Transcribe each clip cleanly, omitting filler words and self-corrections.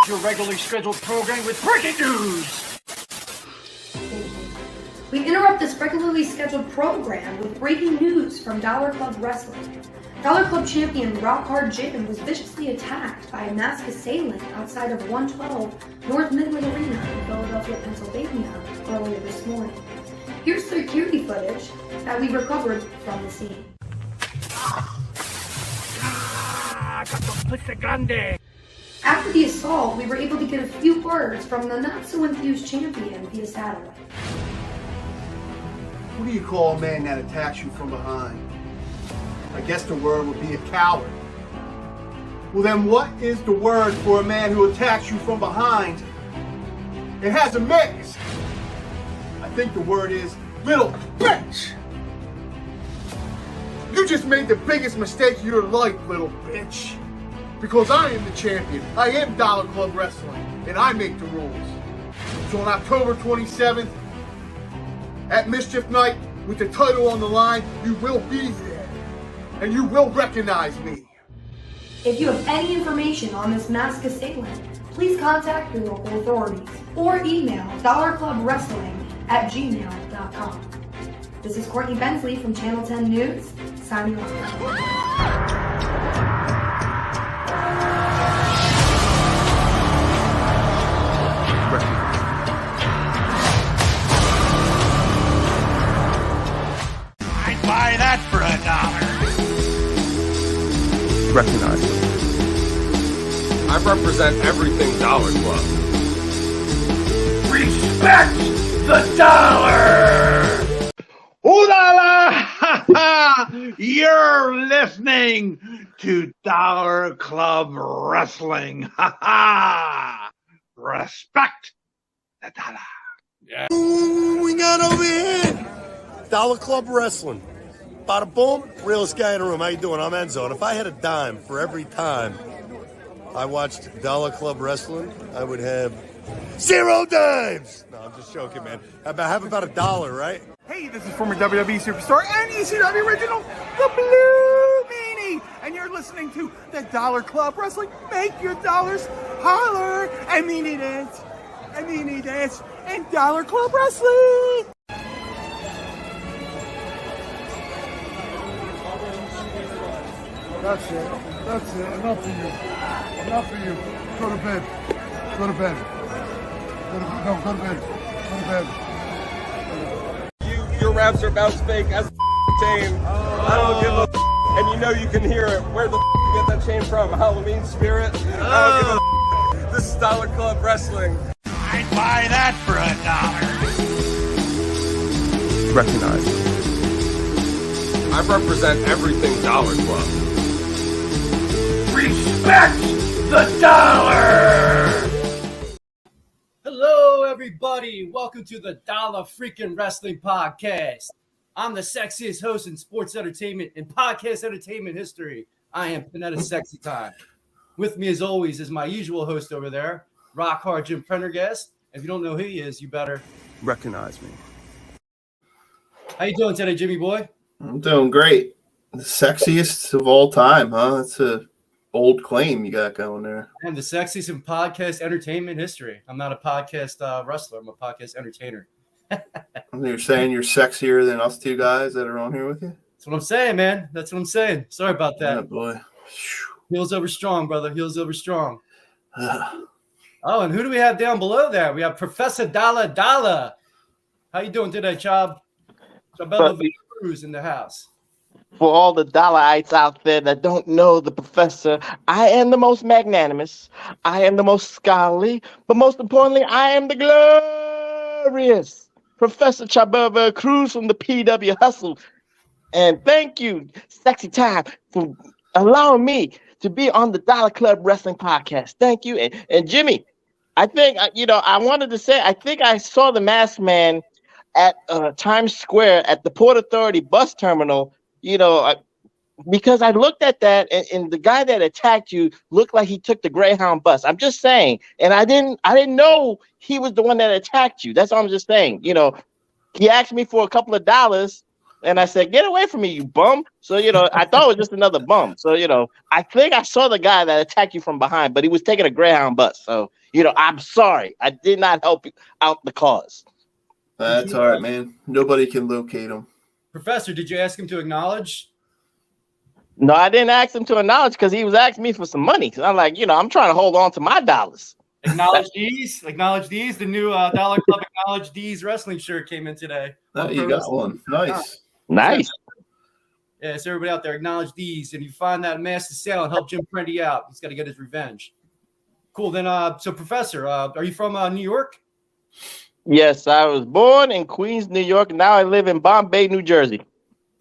interrupt your regularly scheduled program with breaking news. We interrupt this regularly scheduled program with breaking news from Dollar Club Wrestling. Dollar Club champion Rock Hard Jim was viciously attacked by a masked assailant outside of 112 North Midland Arena in Philadelphia, Pennsylvania earlier this morning. Here's security footage that we recovered from the scene. After the assault, we were able to get a few words from the not-so-enthused champion via satellite. What do you call a man that attacks you from behind? I guess the word would be a coward. Well then what is the word for a man who attacks you from behind and has a mix? I think the word is little bitch. You just made the biggest mistake of your life, little bitch. Because I am the champion. I am Dollar Club Wrestling, and I make the rules. So on October 27th, at Mischief Night, with the title on the line, you will be there. And you will recognize me. If you have any information on this masked assailant, please contact your local authorities or email dollarclubwrestling@gmail.com. This is Courtney Bensley from Channel 10 News, signing off. Buy that for $1. Recognize me. I represent everything Dollar Club. Respect the dollar! Ooh la la! You're listening to Dollar Club Wrestling. Respect the dollar. Yeah. Ooh, we got over here. Dollar Club Wrestling. Bada boom, realest guy in the room. How you doing? I'm Enzo. And if I had a dime for every time I watched Dollar Club Wrestling, I would have 0 dimes. No, I'm just joking, man. Have about $1, right? Hey, this is former WWE superstar and ECW original, the Blue Meanie. And you're listening to the Dollar Club Wrestling. Make your dollars holler. I mean it is. And Dollar Club Wrestling. That's it. Enough for you. Go to bed. Go to bed. Your raps are about fake as chain. I don't give a and you know you can hear it. Where the you get that chain from? Halloween Spirit? I don't give a This is Dollar Club Wrestling. I'd buy that for $1. Recognize me. I represent everything Dollar Club. Respect the dollar! Hello, everybody. Welcome to the Dollar Freakin Wrestling Podcast. I'm the sexiest host in sports entertainment and podcast entertainment history. I am Panetta Sexy Time. With me, as always, is my usual host over there, Rock Hard Jim Prendy. If you don't know who he is, you better Recognize me. How you doing today, Jimmy boy? I'm doing great. The sexiest of all time, huh? That's a old claim you got going there. I'm the sexiest in podcast entertainment history. I'm not a podcast wrestler. I'm a podcast entertainer. You're saying you're sexier than us two guys that are on here with you? That's what I'm saying, man. That's what I'm saying. Sorry about that. Yeah, boy. Heels over strong, brother. Heels over strong. Oh, and who do we have down below there? We have Professor Dalla. How you doing today, Chabelo Vera Cruz in the house. For all the dollarites out there that don't know the professor, I am the most magnanimous, I am the most scholarly, but most importantly, I am the glorious Professor Chabelo Vera Cruz from the PW Hustle. And thank you, Sexy Time, for allowing me to be on the Dollar Club Wrestling Podcast. Thank you. And Jimmy, I think, I wanted to say, I think I saw the Masked Man at Times Square at the Port Authority bus terminal, because I looked at that and the guy that attacked you looked like he took the Greyhound bus. I'm just saying. And I didn't know he was the one that attacked you. That's all I'm just saying. He asked me for a couple of dollars And I said, get away from me, you bum. So, I thought it was just another bum. So, I think I saw the guy that attacked you from behind, but he was taking a Greyhound bus. So, I'm sorry. I did not help you out the cause. That's all right, man. Nobody can locate him. Professor, did you ask him to acknowledge? No, I didn't ask him to acknowledge because he was asking me for some money. So I'm like, I'm trying to hold on to my dollars. Acknowledge these. The new Dollar Club Acknowledge These wrestling shirt came in today. Oh, you got one. Nice. Nice. Yeah, so everybody out there, acknowledge these. And if you find that mass to sale and help Jim Prendy out, he's got to get his revenge. Cool. Then, so Professor, are you from New York? Yes, I was born in Queens, New York. Now I live in Bombay, New Jersey.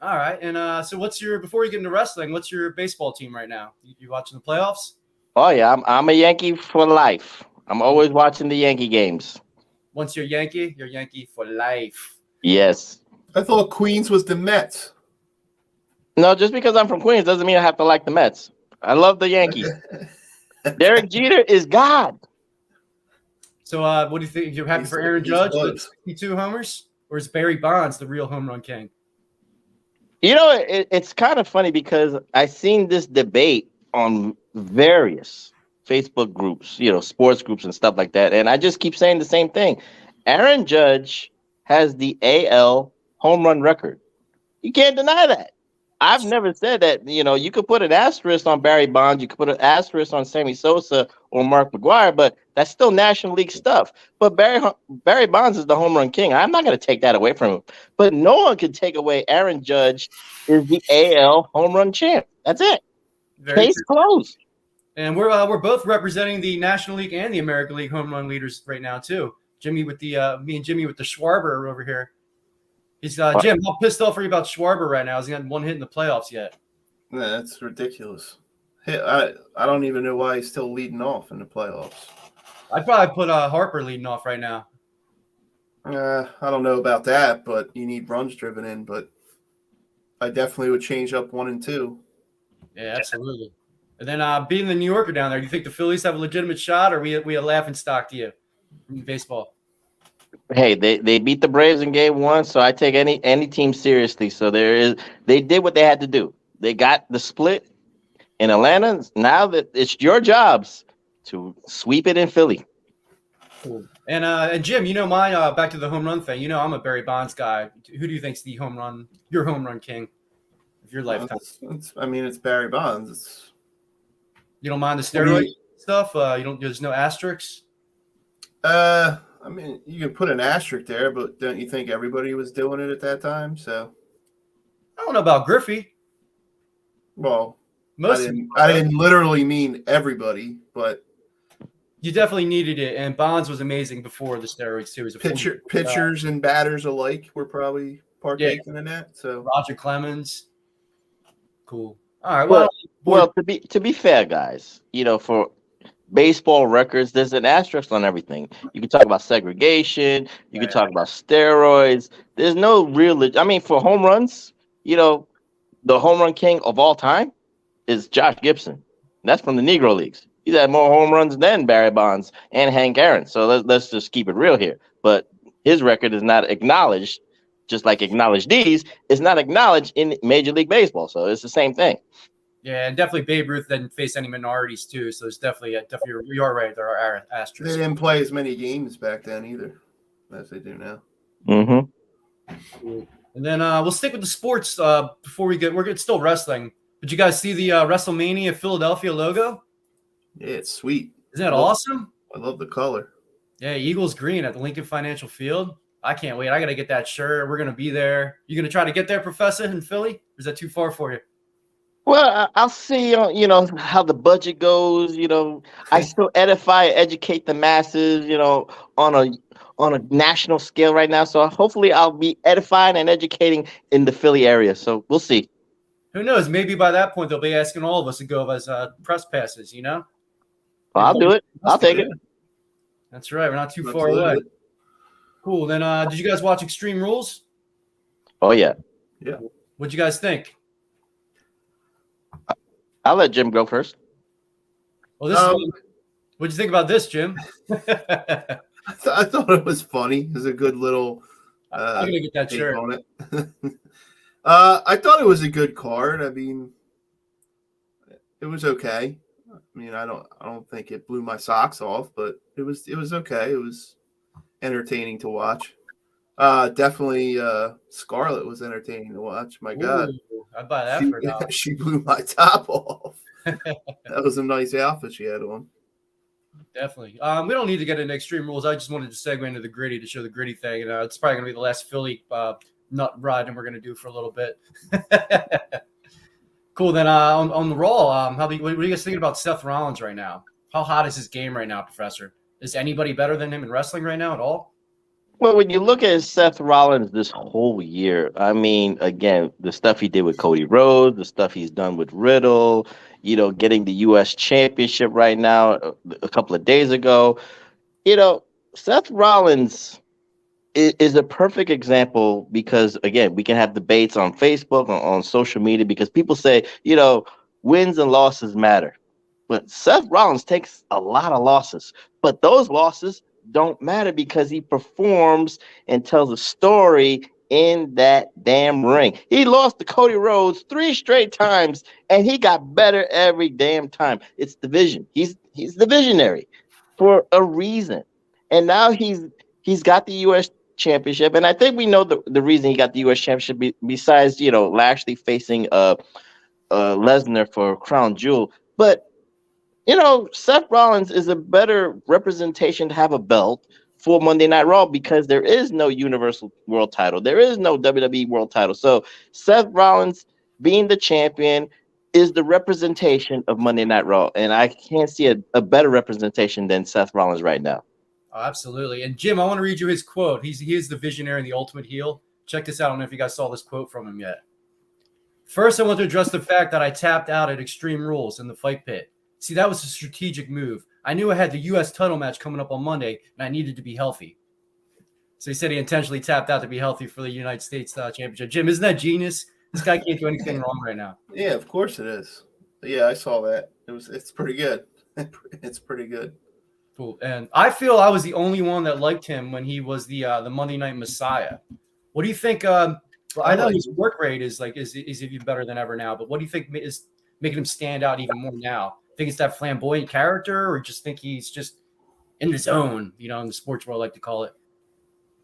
All right. And so before you get into wrestling, what's your baseball team right now? You watching the playoffs? Oh, yeah. I'm a Yankee for life. I'm always watching the Yankee games. Once you're Yankee for life. Yes. I thought Queens was the Mets. No, just because I'm from Queens doesn't mean I have to like the Mets. I love the Yankees. Derek Jeter is God. So what do you think? You're happy for Aaron Judge with 62 homers? Or is Barry Bonds the real home run king? It's kind of funny because I seen this debate on various Facebook groups, sports groups and stuff like that. And I just keep saying the same thing. Aaron Judge has the AL home run record. You can't deny that. I've never said that, you could put an asterisk on Barry Bonds. You could put an asterisk on Sammy Sosa or Mark McGwire, but that's still National League stuff. But Barry Bonds is the home run king. I'm not going to take that away from him. But no one can take away Aaron Judge is the AL home run champ. That's it. Case closed. And we're both representing the National League and the American League home run leaders right now too. Me and Jimmy with the Schwarber over here. He's Jim. How pissed off are you about Schwarber right now? He hasn't got one hit in the playoffs yet. Yeah, that's ridiculous. I don't even know why he's still leading off in the playoffs. I'd probably put Harper leading off right now. I don't know about that, but you need runs driven in. But I definitely would change up 1 and 2. Yeah, absolutely. And then being the New Yorker down there, do you think the Phillies have a legitimate shot, or we a laughing stock to you in baseball? Hey, they beat the Braves in game 1, so I take any team seriously. So they did what they had to do. They got the split in Atlanta. Now that it's your jobs to sweep it in Philly. Cool. And Jim, my back to the home run thing. I'm a Barry Bonds guy. Who do you think's your home run king of your lifetime? It's Barry Bonds. You don't mind the steroid stuff? There's no asterisks? You can put an asterisk there, but don't you think everybody was doing it at that time? So I don't know about Griffey. Well, I didn't literally mean everybody, but you definitely needed it. And Bonds was amazing before the steroids too. Pitchers and batters alike were probably partaking in that. So Roger Clemens, cool. All right. Well, to be fair, guys, for baseball records, there's an asterisk on everything. You can talk about segregation. You can talk about steroids. There's no real. For home runs, the home run king of all time is Josh Gibson. That's from the Negro Leagues. He's had more home runs than Barry Bonds and Hank Aaron. So let's just keep it real here. But his record is not acknowledged, just like acknowledge these. It's not acknowledged in Major League Baseball. So it's the same thing. Yeah, and definitely Babe Ruth didn't face any minorities too. So it's definitely you're right. There are asterisks. They didn't play as many games back then either, as they do now. Mm-hmm. And then we'll stick with the sports before we're still wrestling. Did you guys see the WrestleMania Philadelphia logo? Yeah, it's sweet. Isn't that awesome? I love the color. Yeah, Eagles green at the Lincoln Financial Field. I can't wait. I got to get that shirt. We're going to be there. You going to try to get there, Professor, in Philly? Or is that too far for you? Well, I'll see, how the budget goes. I still edify, educate the masses, on a national scale right now. So hopefully I'll be edifying and educating in the Philly area. So we'll see. Who knows? Maybe by that point, they'll be asking all of us to go as press passes, Well, I'll do it. I'll take it. That's right. We're not too far away. Cool. Then did you guys watch Extreme Rules? Oh, yeah. Yeah. What'd you guys think? I'll let Jim go first. Well, what'd you think about this, Jim? I thought it was funny. It was a good little I'm gonna get that shirt on it. I thought it was a good card. I mean, it was okay. I mean, I don't think it blew my socks off, but it was okay. It was entertaining to watch. Definitely Scarlett was entertaining to watch. My God. I'd buy that for $1. She blew my top off. That was a nice outfit she had on. Definitely. We don't need to get into Extreme Rules. I just wanted to segue into the Gritty to show the Gritty thing. And it's probably going to be the last Philly nut riding we're going to do for a little bit. Cool. Then on the Raw, what are you guys thinking about Seth Rollins right now? How hot is his game right now, Professor? Is anybody better than him in wrestling right now at all? Well, when you look at Seth Rollins this whole year, I mean, again, the stuff he did with Cody Rhodes, the stuff he's done with Riddle, getting the U.S. Championship right now a couple of days ago, Seth Rollins is a perfect example because, again, we can have debates on Facebook, on social media, because people say, wins and losses matter. But Seth Rollins takes a lot of losses, but those losses don't matter because he performs and tells a story in that damn ring. He lost to Cody Rhodes 3 straight times, and he got better every damn time. It's the vision. He's the visionary for a reason. And now he's got the U.S. Championship, and I think we know the reason he got the U.S. Championship besides Lashley facing Lesnar for Crown Jewel, but Seth Rollins is a better representation to have a belt for Monday Night Raw because there is no Universal World Title. There is no WWE World Title. So Seth Rollins being the champion is the representation of Monday Night Raw. And I can't see a better representation than Seth Rollins right now. Oh, absolutely. And Jim, I want to read you his quote. He is the visionary and the ultimate heel. Check this out. I don't know if you guys saw this quote from him yet. First, I want to address the fact that I tapped out at Extreme Rules in the fight pit. See, that was a strategic move. I knew I had the U.S. title match coming up on Monday, and I needed to be healthy. So he said he intentionally tapped out to be healthy for the United States Championship. Jim, isn't that genius? This guy can't do anything wrong right now. Yeah, of course it is. Yeah, I saw that. It's pretty good. It's pretty good. Cool. And I feel I was the only one that liked him when he was the Monday Night Messiah. What do you think? Well, I know his work rate is even better than ever now, but what do you think is making him stand out even more now? Think it's that flamboyant character, or just think he's just in the zone, in the sports world, I like to call it?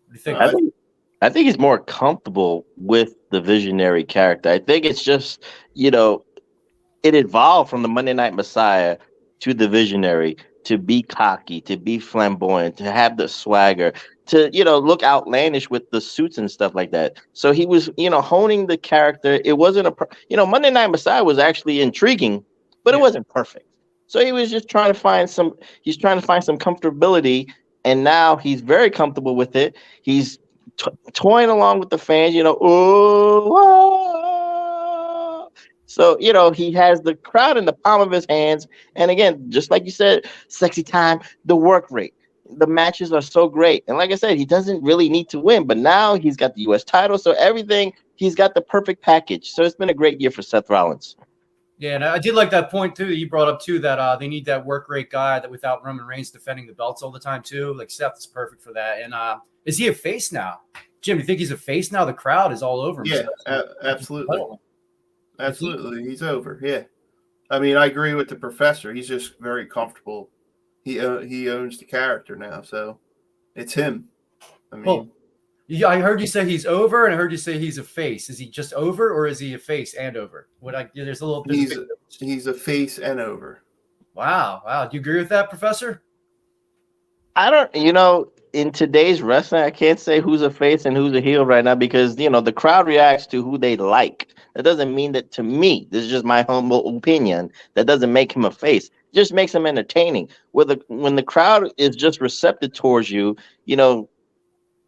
What do you think? I think he's more comfortable with the visionary character. I think it's just, it evolved from the Monday Night Messiah to the visionary, to be cocky, to be flamboyant, to have the swagger, to, look outlandish with the suits and stuff like that. So he was, honing the character. It wasn't Monday Night Messiah was actually intriguing, but it wasn't perfect. So he was just trying to find some comfortability, and now he's very comfortable with it. He's toying along with the fans, So, he has the crowd in the palm of his hands. And again, just like you said, sexy time, the work rate, the matches are so great. And like I said, he doesn't really need to win, but now he's got the U.S. title. So everything, he's got the perfect package. So it's been a great year for Seth Rollins. Yeah, and I did like that point, too, that you brought up, too, that they need that work rate guy that without Roman Reigns defending the belts all the time, too. Like, Seth is perfect for that. And is he a face now? Jim, you think he's a face now? The crowd is all over him. Yeah, absolutely. Absolutely. He's over, yeah. I mean, I agree with the professor. He's just very comfortable. He owns the character now, so it's him. I mean, yeah, I heard you say he's over, and I heard you say he's a face. Is he just over, or is he a face and over? There's a little bit. He's a face and over. Wow. Do you agree with that, Professor? I don't. In today's wrestling, I can't say who's a face and who's a heel right now because the crowd reacts to who they like. That doesn't mean that to me. This is just my humble opinion. That doesn't make him a face. It just makes him entertaining. When the crowd is just receptive towards you,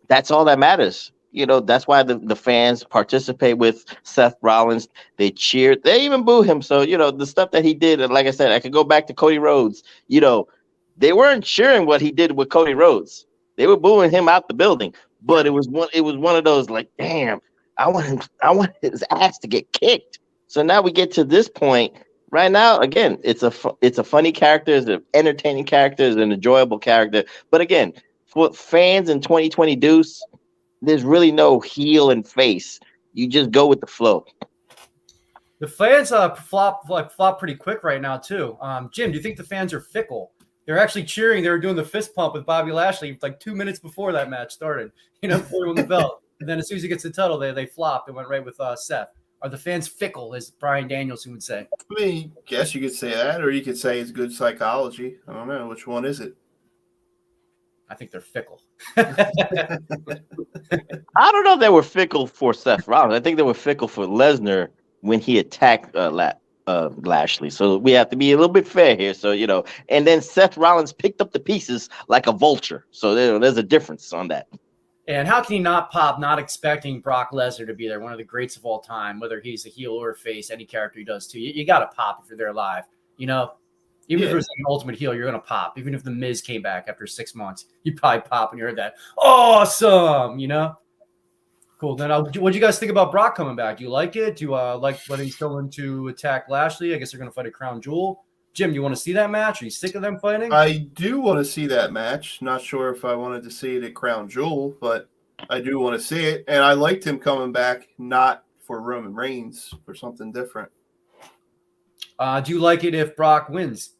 that's all that matters. That's why the fans participate with Seth Rollins. They cheer. They even boo him. So, the stuff that he did, and like I said, I could go back to Cody Rhodes. They weren't cheering what he did with Cody Rhodes. They were booing him out the building. But it was one of those like, damn, I want his ass to get kicked. So now we get to this point. Right now, again, it's a funny character, it's an entertaining character, it's an enjoyable character. But again, for fans in 2020 Deuce, there's really no heel and face. You just go with the flow. The fans flop pretty quick right now too. Jim, do you think the fans are fickle? They're actually cheering. They were doing the fist pump with Bobby Lashley like 2 minutes before that match started. Before he won the belt. And then as soon as he gets the title, they flopped and went right with Seth. Are the fans fickle, as Brian Danielson would say? I mean, guess you could say that, or you could say it's good psychology. I don't know. Which one is it? I think they're fickle. I don't know if they were fickle for Seth Rollins. I think they were fickle for Lesnar when he attacked Lashley. So we have to be a little bit fair here. So, and then Seth Rollins picked up the pieces like a vulture. So there's a difference on that. And how can he not pop, not expecting Brock Lesnar to be there, one of the greats of all time, whether he's a heel or a face, any character he does too. You got to pop if you're there live. Even if it was like an ultimate heel, you're going to pop. Even if The Miz came back after 6 months, you'd probably pop when you heard that. Awesome, Cool. Then what do you guys think about Brock coming back? Do you like it? Do you like when he's going to attack Lashley? I guess they're going to fight a crown jewel. Jim, you want to see that match? Are you sick of them fighting? I do want to see that match. Not sure if I wanted to see it at Crown Jewel, but I do want to see it. And I liked him coming back, not for Roman Reigns, for something different. Do you like it if Brock wins?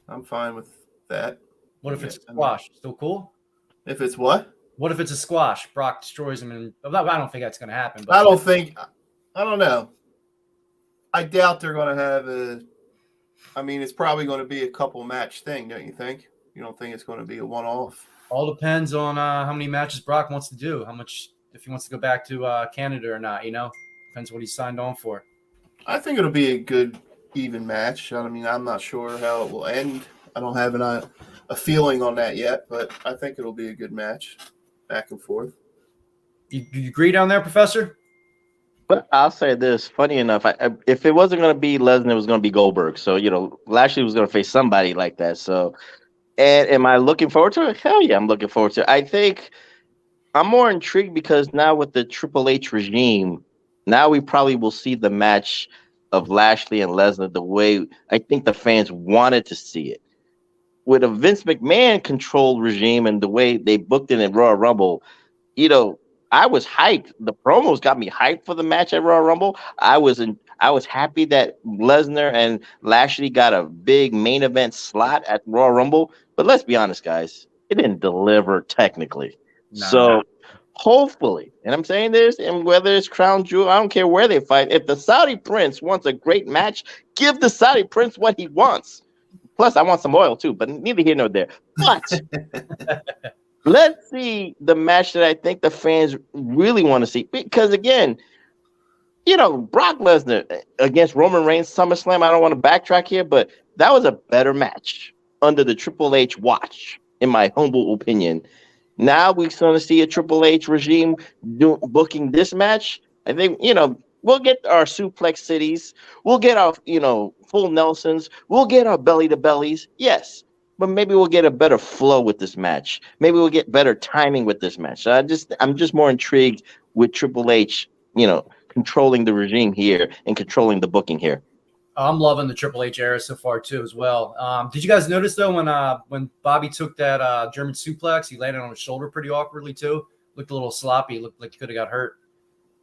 I'm fine with that. What if it's a squash? Still cool? If it's what? What if it's a squash? Brock destroys him, and I don't think that's going to happen. But I don't know. I doubt they're going to have it's probably going to be a couple match thing, don't you think? You don't think it's going to be a one-off? All depends on how many matches Brock wants to do, how much, if he wants to go back to Canada or not, Depends what he signed on for. I think it'll be a good, even match. I mean, I'm not sure how it will end. I don't have a feeling on that yet, but I think it'll be a good match, back and forth. You agree down there, Professor? But I'll say this. Funny enough, if it wasn't going to be Lesnar, it was going to be Goldberg. So, Lashley was going to face somebody like that. So, and am I looking forward to it? Hell yeah, I'm looking forward to it. I think I'm more intrigued because now with the Triple H regime, now we probably will see the match of Lashley and Lesnar the way I think the fans wanted to see it. With a Vince McMahon controlled regime and the way they booked it in Royal Rumble, I was hyped. The promos got me hyped for the match at Royal Rumble. I was happy that Lesnar and Lashley got a big main event slot at Royal Rumble. But let's be honest, guys, it didn't deliver technically. No. So hopefully, and I'm saying this, and whether it's Crown Jewel, I don't care where they fight. If the Saudi Prince wants a great match, give the Saudi Prince what he wants. Plus, I want some oil too, but neither here nor there. But let's see the match that I think the fans really want to see. Because again, Brock Lesnar against Roman Reigns, SummerSlam, I don't want to backtrack here, but that was a better match under the Triple H watch, in my humble opinion. Now we're going to see a Triple H regime booking this match. I think, we'll get our suplex cities. We'll get our, full Nelsons. We'll get our belly-to-bellies. Yes. But maybe we'll get a better flow with this match. Maybe we'll get better timing with this match. So I'm just more intrigued with Triple H, controlling the regime here and controlling the booking here. I'm loving the Triple H era so far too, as well. Did you guys notice though when Bobby took that German suplex, he landed on his shoulder pretty awkwardly too. Looked a little sloppy. Looked like he could have got hurt.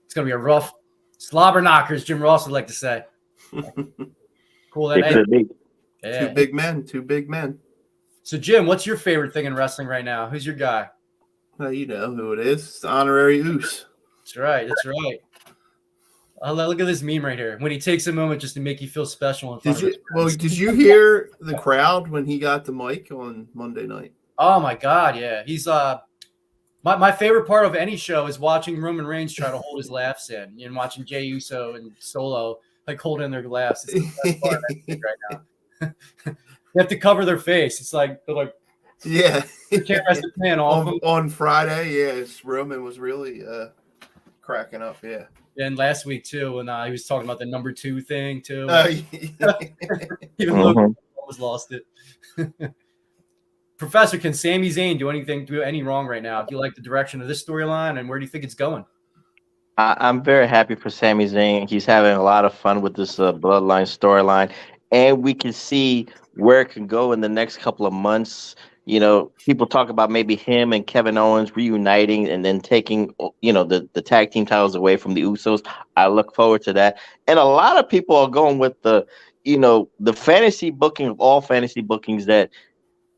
It's gonna be a rough slobber knockers, Jim Ross would like to say. Cool. Two big men. So, Jim, what's your favorite thing in wrestling right now? Who's your guy? Well, you know who it is. It's the honorary Oos. That's right. Look at this meme right here. When he takes a moment just to make you feel special. In front did you hear the crowd when he got the mic on Monday night? Oh, my God, yeah. He's my favorite part of any show is watching Roman Reigns try to hold his laughs in and watching Jey Uso and Solo hold in their laughs. It's the best part of everything right now. They have to cover their face. It's like they're like, yeah, you can't rest the pan off on Friday. Yes, Roman was really cracking up. Yeah, and last week too, when he was talking about the number 2 thing too. Even though almost lost it. Professor, can Sami Zayn do any wrong right now? Do you like the direction of this storyline, and where do you think it's going? I'm very happy for Sami Zayn. He's having a lot of fun with this bloodline storyline, and we can see where it can go in the next couple of months. People talk about maybe him and Kevin Owens reuniting and then taking, the tag team titles away from the Usos. I look forward to that. And a lot of people are going with the fantasy booking of all fantasy bookings, that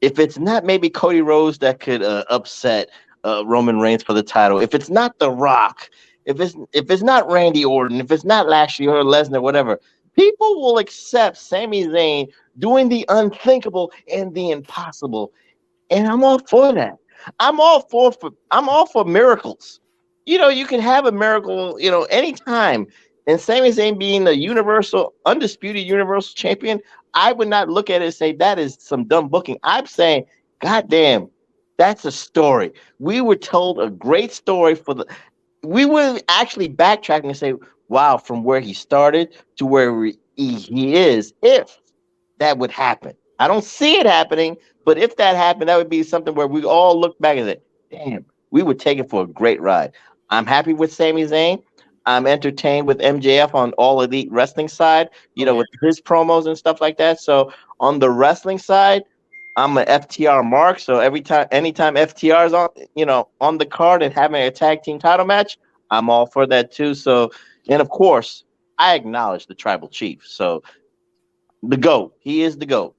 if it's not maybe Cody Rhodes that could upset Roman Reigns for the title, if it's not The Rock, if it's not Randy Orton, if it's not Lashley or Lesnar, whatever, people will accept Sami Zayn doing the unthinkable and the impossible. And I'm all for that. I'm all for miracles. You can have a miracle, anytime. And Sami Zayn being the undisputed universal champion, I would not look at it and say that is some dumb booking. I'm saying, God damn, that's a story. We were told a great story we were actually backtracking and say, wow, from where he started to where he is, if that would happen. I don't see it happening, but if that happened, that would be something where we all look back and say, damn, we would take it for a great ride. I'm happy with Sami Zayn. I'm entertained with MJF on All Elite Wrestling side, with his promos and stuff like that. So on the wrestling side, I'm an FTR mark. So anytime FTR is on the card and having a tag team title match, I'm all for that too. So, and of course, I acknowledge the Tribal Chief. So the GOAT, he is the GOAT.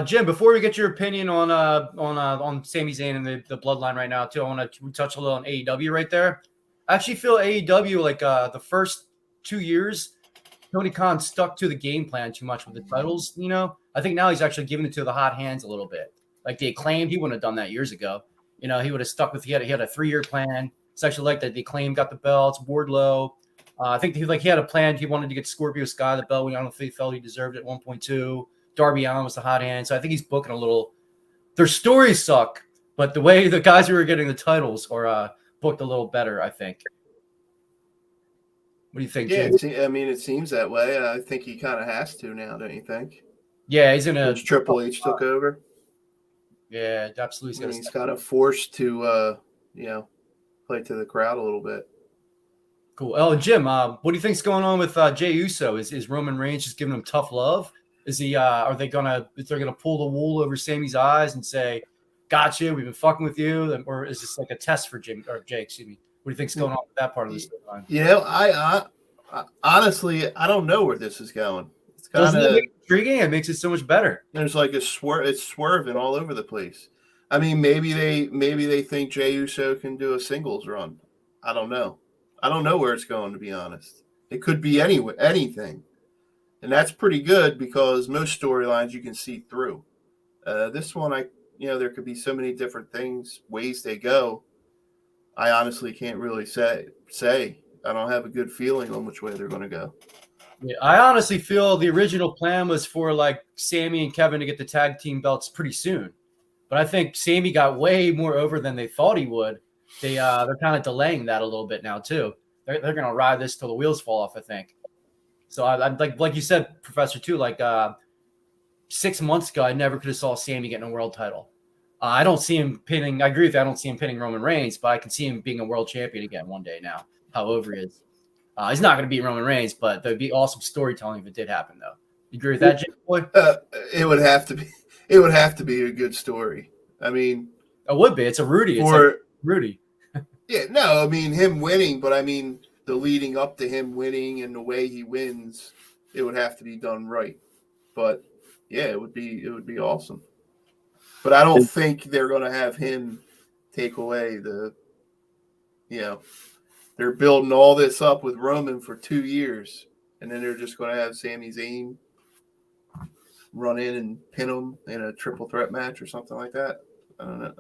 Jim, before we get your opinion on Sami Zayn and the bloodline right now too, I want to touch a little on AEW right there. I actually feel AEW, like the first 2 years, Tony Khan stuck to the game plan too much with the titles. I think now he's actually giving it to the hot hands a little bit. Like the Acclaimed, he wouldn't have done that years ago. He would have stuck with. He had a 3-year plan. It's actually like that. The Acclaimed got the belts. Wardlow, I think he had a plan. He wanted to get Scorpio Sky the belt. We don't think he felt he deserved it at 1.2. Darby Allin was the hot hand. So I think he's booking a little. Their stories suck, but the way the guys who were getting the titles are booked a little better, I think. What do you think, Yeah, Jim? it seems that way. I think he kind of has to now, don't you think? Yeah, he's in a Triple H took over. Yeah, absolutely. He's kind of forced to, play to the crowd a little bit. Cool. Oh, and Jim, what do you think's going on with Jey Uso? Is Roman Reigns just giving him tough love? Is he? Are they gonna pull the wool over Sammy's eyes and say, "Gotcha, we've been fucking with you," or is this like a test for Jey? Excuse me. What do you think's going on with that part of the storyline? I honestly, I don't know where this is going. It's kind of intriguing. It makes it so much better. There's like it's swerving all over the place. I mean, maybe they think Jey Uso can do a singles run. I don't know. I don't know where it's going, to be honest. It could be anything. And that's pretty good because most storylines you can see through. This one, there could be so many different things, ways they go. I honestly can't really say. I don't have a good feeling on which way they're going to go. Yeah, I honestly feel the original plan was for like Sammy and Kevin to get the tag team belts pretty soon. But I think Sammy got way more over than they thought he would. They're kind of delaying that a little bit now too. They're going to ride this till the wheels fall off, I think. So I'm like you said, Professor, too, like 6 months ago, I never could have saw Sammy getting a world title. I don't see him pinning. I agree with you. I don't see him pinning Roman Reigns, but I can see him being a world champion again one day now, how over he is. He's not going to beat Roman Reigns, but there'd be awesome storytelling if it did happen, though. You agree with that, Jim Boy? It would have to be. It would have to be a good story. I mean, it would be. It's a Rudy. It's like Rudy. Yeah, no, I mean him winning, but I mean the leading up to him winning and the way he wins, it would have to be done right. But yeah, it would be awesome. But I don't think they're going to have him take away they're building all this up with Roman for 2 years, and then they're just going to have Sami Zayn run in and pin him in a triple threat match or something like that. I don't know.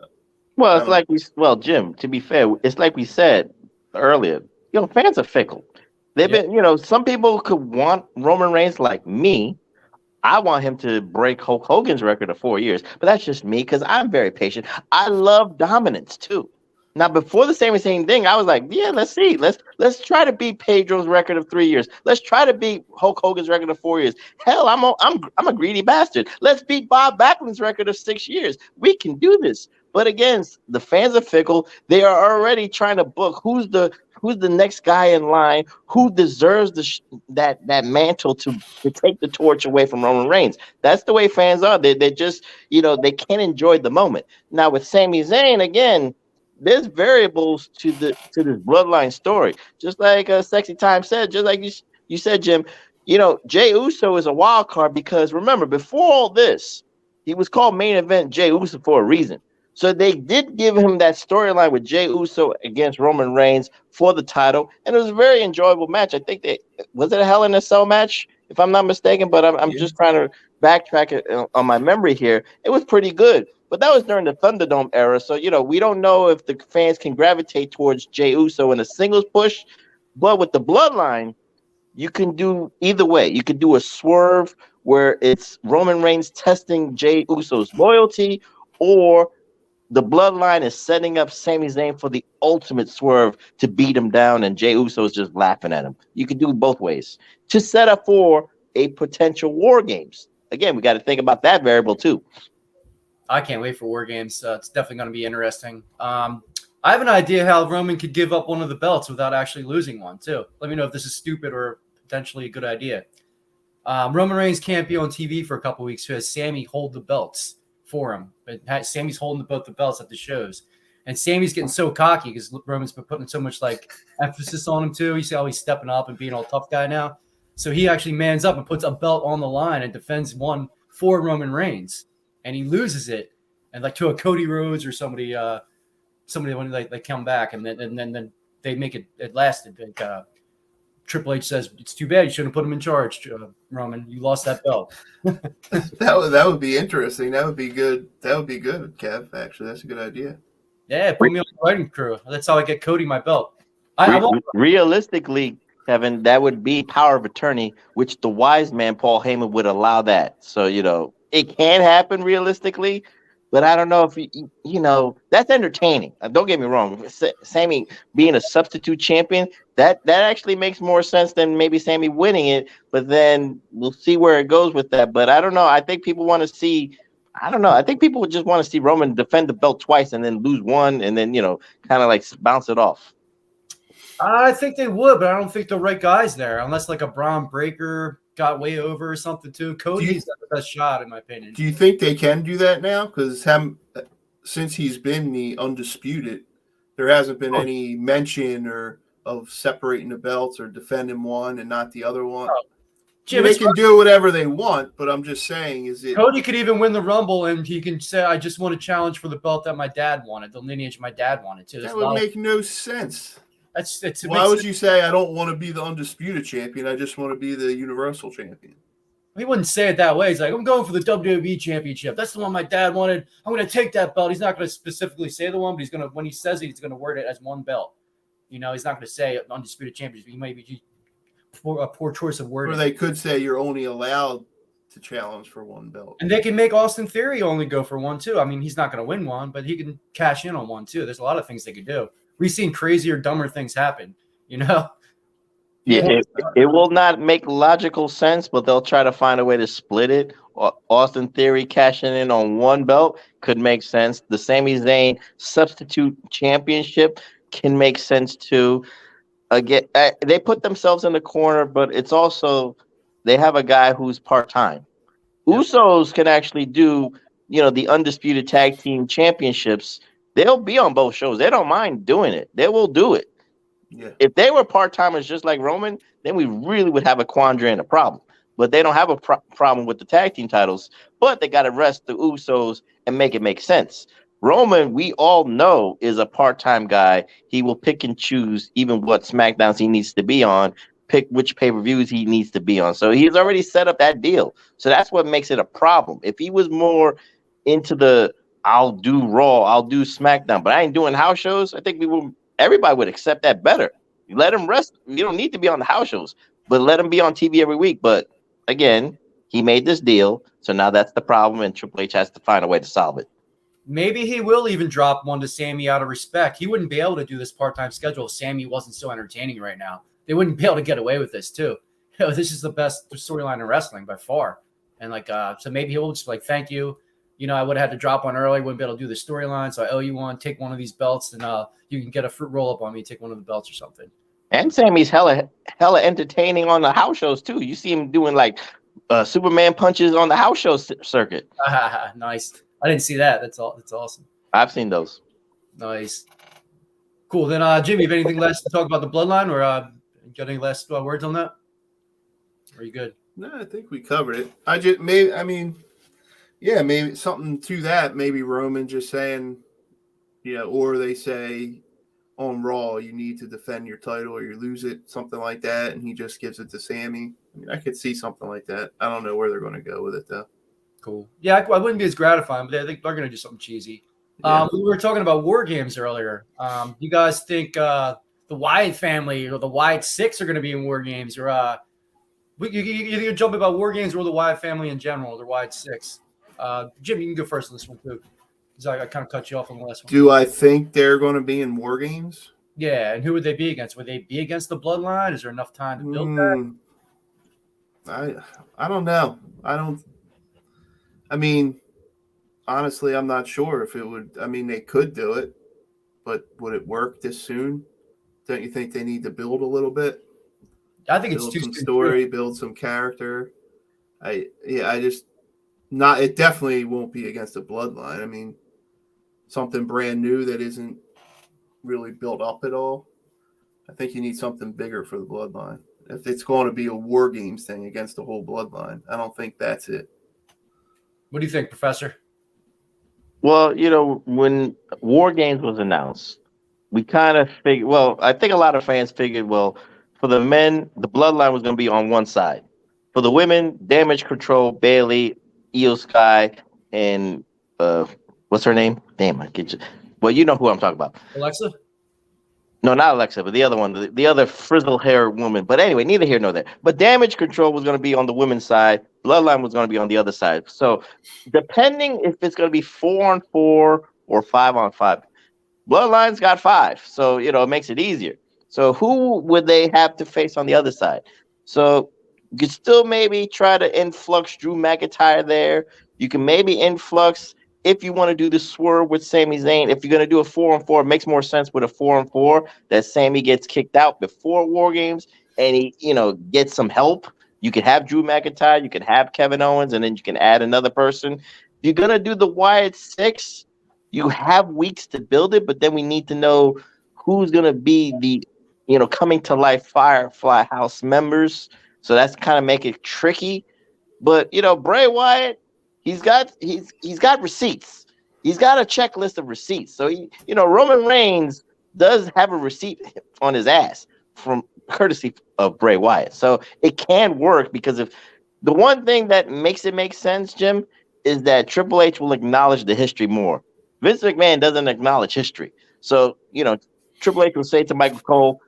Well, Jim, to be fair, it's like we said earlier, fans are fickle. They've been, some people could want Roman Reigns like me. I want him to break Hulk Hogan's record of 4 years, but that's just me because I'm very patient. I love dominance too. Now, before the same thing, I was like, yeah, let's see. Let's try to beat Pedro's record of 3 years. Let's try to beat Hulk Hogan's record of 4 years. Hell, I'm a greedy bastard. Let's beat Bob Backlund's record of 6 years. We can do this. But again, the fans are fickle. They are already trying to book who's the next guy in line, who deserves that mantle to take the torch away from Roman Reigns. That's the way fans are. They just, they can't enjoy the moment. Now with Sami Zayn, again, there's variables to this bloodline story. Just like Sexy Time said, just like you said, Jim, Jey Uso is a wild card because remember, before all this, he was called main event Jey Uso for a reason. So they did give him that storyline with Jey Uso against Roman Reigns for the title, and it was a very enjoyable match. I think was it a Hell in a Cell match, if I'm not mistaken, but I'm just trying to backtrack it on my memory here. It was pretty good, but that was during the Thunderdome era, so we don't know if the fans can gravitate towards Jey Uso in a singles push, but with the bloodline, you can do either way. You could do a swerve where it's Roman Reigns testing Jey Uso's loyalty, or the bloodline is setting up Sami Zayn for the ultimate swerve to beat him down, and Jey Uso is just laughing at him. You can do both ways to set up for a potential War Games. Again, we got to think about that variable too. I can't wait for War Games. It's definitely going to be interesting. I have an idea how Roman could give up one of the belts without actually losing one too. Let me know if this is stupid or potentially a good idea. Roman Reigns can't be on TV for a couple weeks because Sami hold the belts for him. But Sami's holding both the belts at the shows. And Sami's getting so cocky because Roman's been putting so much emphasis on him too. You see how he's stepping up and being all tough guy now. So he actually mans up and puts a belt on the line and defends one for Roman Reigns. And he loses it. And to a Cody Rhodes or somebody when they come back and then they make it lasted. Triple H says, it's too bad you shouldn't have put him in charge, Roman. You lost that belt. That would be interesting. That would be good. That would be good, Kev. Actually, that's a good idea. Yeah, put me on the writing crew. That's how I get Cody my belt. Realistically, Kevin, that would be power of attorney, which the wise man Paul Heyman would allow that. So it can happen realistically, but I don't know if that's entertaining. Don't get me wrong. Sami being a substitute champion, that actually makes more sense than maybe Sami winning it. But then we'll see where it goes with that. But I don't know. I think people want to see. I don't know. I think people just want to see Roman defend the belt twice and then lose one and then kind of bounce it off. I think they would, but I don't think the right guy's there unless a Braun Breaker got way over or something too. Cody's got the best shot in my opinion. Do you think they can do that now? Because since he's been the undisputed, there hasn't been any mention of separating the belts or defending one and not the other one. Jim, they can do whatever they want, but I'm just saying, Cody could even win the Rumble and he can say, I just want to challenge for the belt that my dad wanted, the lineage my dad wanted too. That would make no sense. Why would you say I don't want to be the undisputed champion? I just want to be the universal champion. He wouldn't say it that way. He's like, I'm going for the WWE championship. That's the one my dad wanted. I'm going to take that belt. He's not going to specifically say the one, but when he says it, he's going to word it as one belt. He's not going to say undisputed championship. He might be a poor choice of wording. Or they could say you're only allowed to challenge for one belt. And they can make Austin Theory only go for one too. I mean, he's not going to win one, but he can cash in on one too. There's a lot of things they could do. We've seen crazier, dumber things happen, Yeah, it will not make logical sense, but they'll try to find a way to split it. Austin Theory cashing in on one belt could make sense. The Sami Zayn substitute championship can make sense too. Again, they put themselves in the corner, but it's also they have a guy who's part-time. Yep. Usos can actually do, the undisputed tag team championships. They'll be on both shows. They don't mind doing it. They will do it. Yeah. If they were part-timers just like Roman, then we really would have a quandary and a problem. But they don't have a problem with the tag team titles, but they got to rest the Usos and make it make sense. Roman, we all know, is a part-time guy. He will pick and choose even what SmackDowns he needs to be on, pick which pay-per-views he needs to be on. So he's already set up that deal. So that's what makes it a problem. If he was more into I'll do Raw, I'll do SmackDown, but I ain't doing house shows, I think everybody would accept that better. You let him rest. You don't need to be on the house shows, but let him be on TV every week. But again, he made this deal, so now that's the problem, and Triple H has to find a way to solve it. Maybe he will even drop one to Sami out of respect. He wouldn't be able to do this part-time schedule if Sami wasn't so entertaining right now. They wouldn't be able to get away with this too. This is the best storyline in wrestling by far. And so maybe he'll just thank you. I would have had to drop one early, wouldn't be able to do the storyline. So I owe you one. Take one of these belts, and you can get a fruit roll up on me. Take one of the belts or something. And Sammy's hella entertaining on the house shows too. You see him doing like Superman punches on the house show circuit. Nice. I didn't see that. That's awesome. I've seen those. Nice. Cool. Then, Jimmy, have anything less to talk about the bloodline, or got any last words on that? Are you good? No, I think we covered it. Maybe something to that. Maybe Roman just saying, or they say on Raw, you need to defend your title or you lose it, something like that, and he just gives it to Sammy. I could see something like that. I don't know where they're going to go with it, though. Cool. Yeah, I wouldn't be as gratifying, but I think they're going to do something cheesy. Yeah. We were talking about War Games earlier. You guys think the Wyatt family or the Wyatt Six are going to be in War Games, or you jump about War Games or the Wyatt family in general, or the Wyatt Six? Jim, you can go first on this one too, because I kind of cut you off on the last one. Do I think they're going to be in War Games? Yeah, and who would they be against? Would they be against the Bloodline? Is there enough time to build that? I don't know. Honestly, I'm not sure if it would. They could do it, but would it work this soon? Don't you think they need to build a little bit? I think build some story, build some character. It definitely won't be against the Bloodline. Something brand new that isn't really built up at all. I think you need something bigger for the Bloodline. If it's going to be a War Games thing against the whole Bloodline, I don't think that's it. What do you think, Professor? Well, when War Games was announced, we kind of figured, I think a lot of fans figured, for the men, the Bloodline was going to be on one side. For the women, Damage Control, Bailey, Io Sky, and what's her name? Damn, I get you. Well, you know who I'm talking about. Alexa? No, not Alexa, but the other one, the other frizzle hair woman. But anyway, neither here nor there. But Damage Control was going to be on the women's side. Bloodline was going to be on the other side. So depending if it's going to be 4-on-4 or 5-on-5, Bloodline's got 5. So, it makes it easier. So who would they have to face on the other side? So you could still maybe try to influx Drew McIntyre there. You can maybe influx if you want to do the swerve with Sami Zayn. If you're going to do a 4-on-4, it makes more sense with a 4-on-4 that Sami gets kicked out before War Games and he, gets some help. You could have Drew McIntyre, you could have Kevin Owens, and then you can add another person. If you're going to do the Wyatt Six, you have weeks to build it, but then we need to know who's going to be the, coming to life Firefly House members. So that's kind of make it tricky. But, Bray Wyatt, he's got receipts. He's got a checklist of receipts. So Roman Reigns does have a receipt on his ass from courtesy of Bray Wyatt. So it can work because if the one thing that makes it make sense, Jim, is that Triple H will acknowledge the history more. Vince McMahon doesn't acknowledge history. So, Triple H will say to Michael Cole,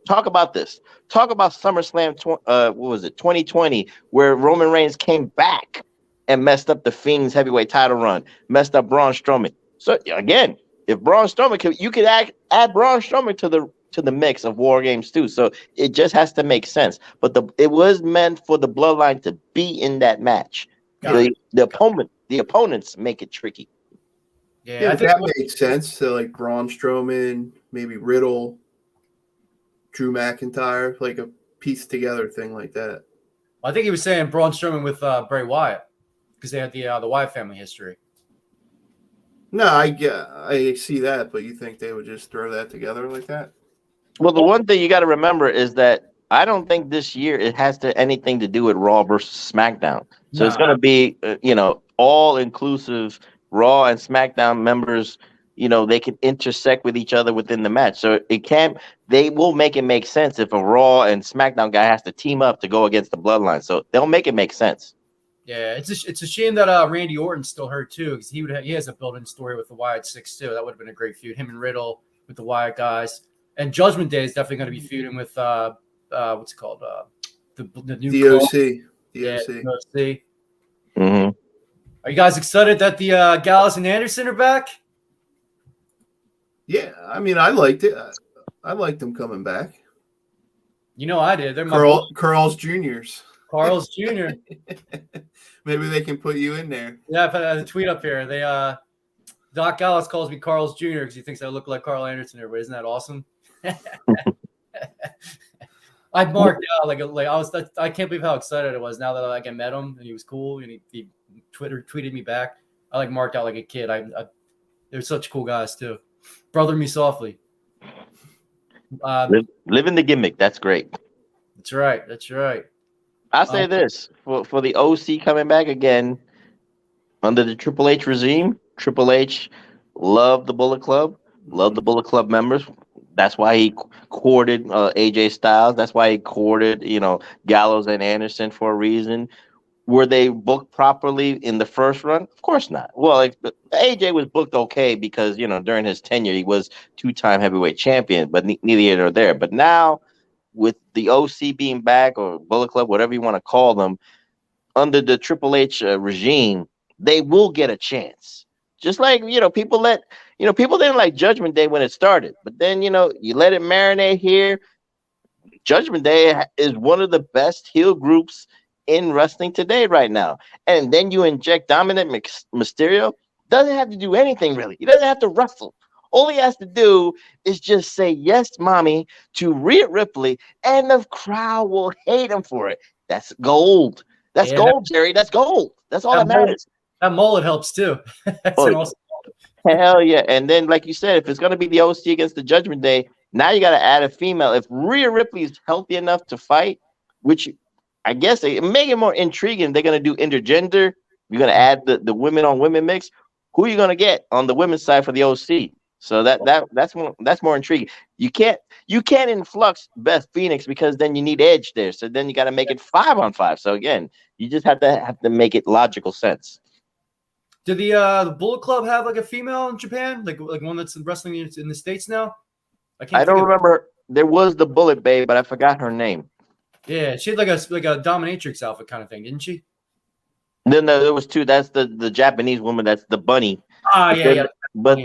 talk about this. Talk about SummerSlam 2020, where Roman Reigns came back and messed up the Fiend's heavyweight title run, messed up Braun Strowman. So again, if Braun Strowman you could add Braun Strowman to the mix of War Games too. So it just has to make sense. But it was meant for the Bloodline to be in that match. The opponents make it tricky. Yeah, I think that makes sense. So like Braun Strowman, maybe Riddle, Drew McIntyre, like a piece together thing like that. I think he was saying Braun Strowman with Bray Wyatt because they had the Wyatt family history. No, I see that, but you think they would just throw that together like that? Well, the one thing you got to remember is that I don't think this year it has anything to do with Raw versus SmackDown. So it's going to be, all inclusive Raw and SmackDown members. They can intersect with each other within the match. So they will make it make sense if a Raw and SmackDown guy has to team up to go against the Bloodline. So they'll make it make sense. Yeah, it's a shame that Randy Orton's still hurt too, because he has a built-in story with the Wyatt Six too. That would have been a great feud. Him and Riddle with the Wyatt guys, and Judgment Day is definitely going to be feuding with what's it called the new DOC. DOC. Mm-hmm. Are you guys excited that the Gallows and Anderson are back? Yeah, I liked it. I liked them coming back. I did. They're Carl's Juniors. Carl's Jr. Maybe they can put you in there. Yeah, I put a tweet up here. They Doc Gallows calls me Carl's Jr. because he thinks I look like Carl Anderson. Everybody, isn't that awesome? I marked out I can't believe how excited I was now that I met him and he was cool and he tweeted me back. I marked out like a kid. They're such cool guys too. Brother me softly. Living the gimmick. That's great. That's right. That's right. I'll say this for the OC coming back again under the Triple H regime. Triple H loved the Bullet Club, loved the Bullet Club members. That's why he courted AJ Styles. That's why he courted, Gallows and Anderson for a reason. Were they booked properly in the first run? Of course not. Well, AJ was booked okay because, during his tenure, he was 2-time heavyweight champion, but neither here nor there. But now with the OC being back or Bullet Club, whatever you want to call them, under the Triple H regime, they will get a chance. Just like, people didn't like Judgment Day when it started, but then, you let it marinate here. Judgment Day is one of the best heel groups in wrestling today right now. And then you inject Dominic Mysterio. Doesn't have to do anything really. He doesn't have to wrestle. All he has to do is just say yes, mommy, to Rhea Ripley, and the crowd will hate him for it. That's gold. That's gold, Jerry. That's gold. That's all that matters. That mullet helps too. Awesome. Hell yeah. And then, like you said, if it's going to be the OC against the Judgment Day, now you got to add a female. If Rhea Ripley is healthy enough to fight, which I guess they make it more intriguing, they're going to do intergender. You're going to add the women on women mix. Who are you going to get on the women's side for the OC? So that's more intriguing. You can't influx Beth Phoenix because then you need Edge there. So then you got to make it 5-on-5. So again, you just have to make it logical sense. Did the Bullet Club have a female in Japan, like one that's wrestling in the States now? I don't remember. There was the Bullet Babe, but I forgot her name. Yeah, she had like a dominatrix outfit kind of thing, didn't she? No, there was two. That's the Japanese woman. That's the bunny. Yeah. But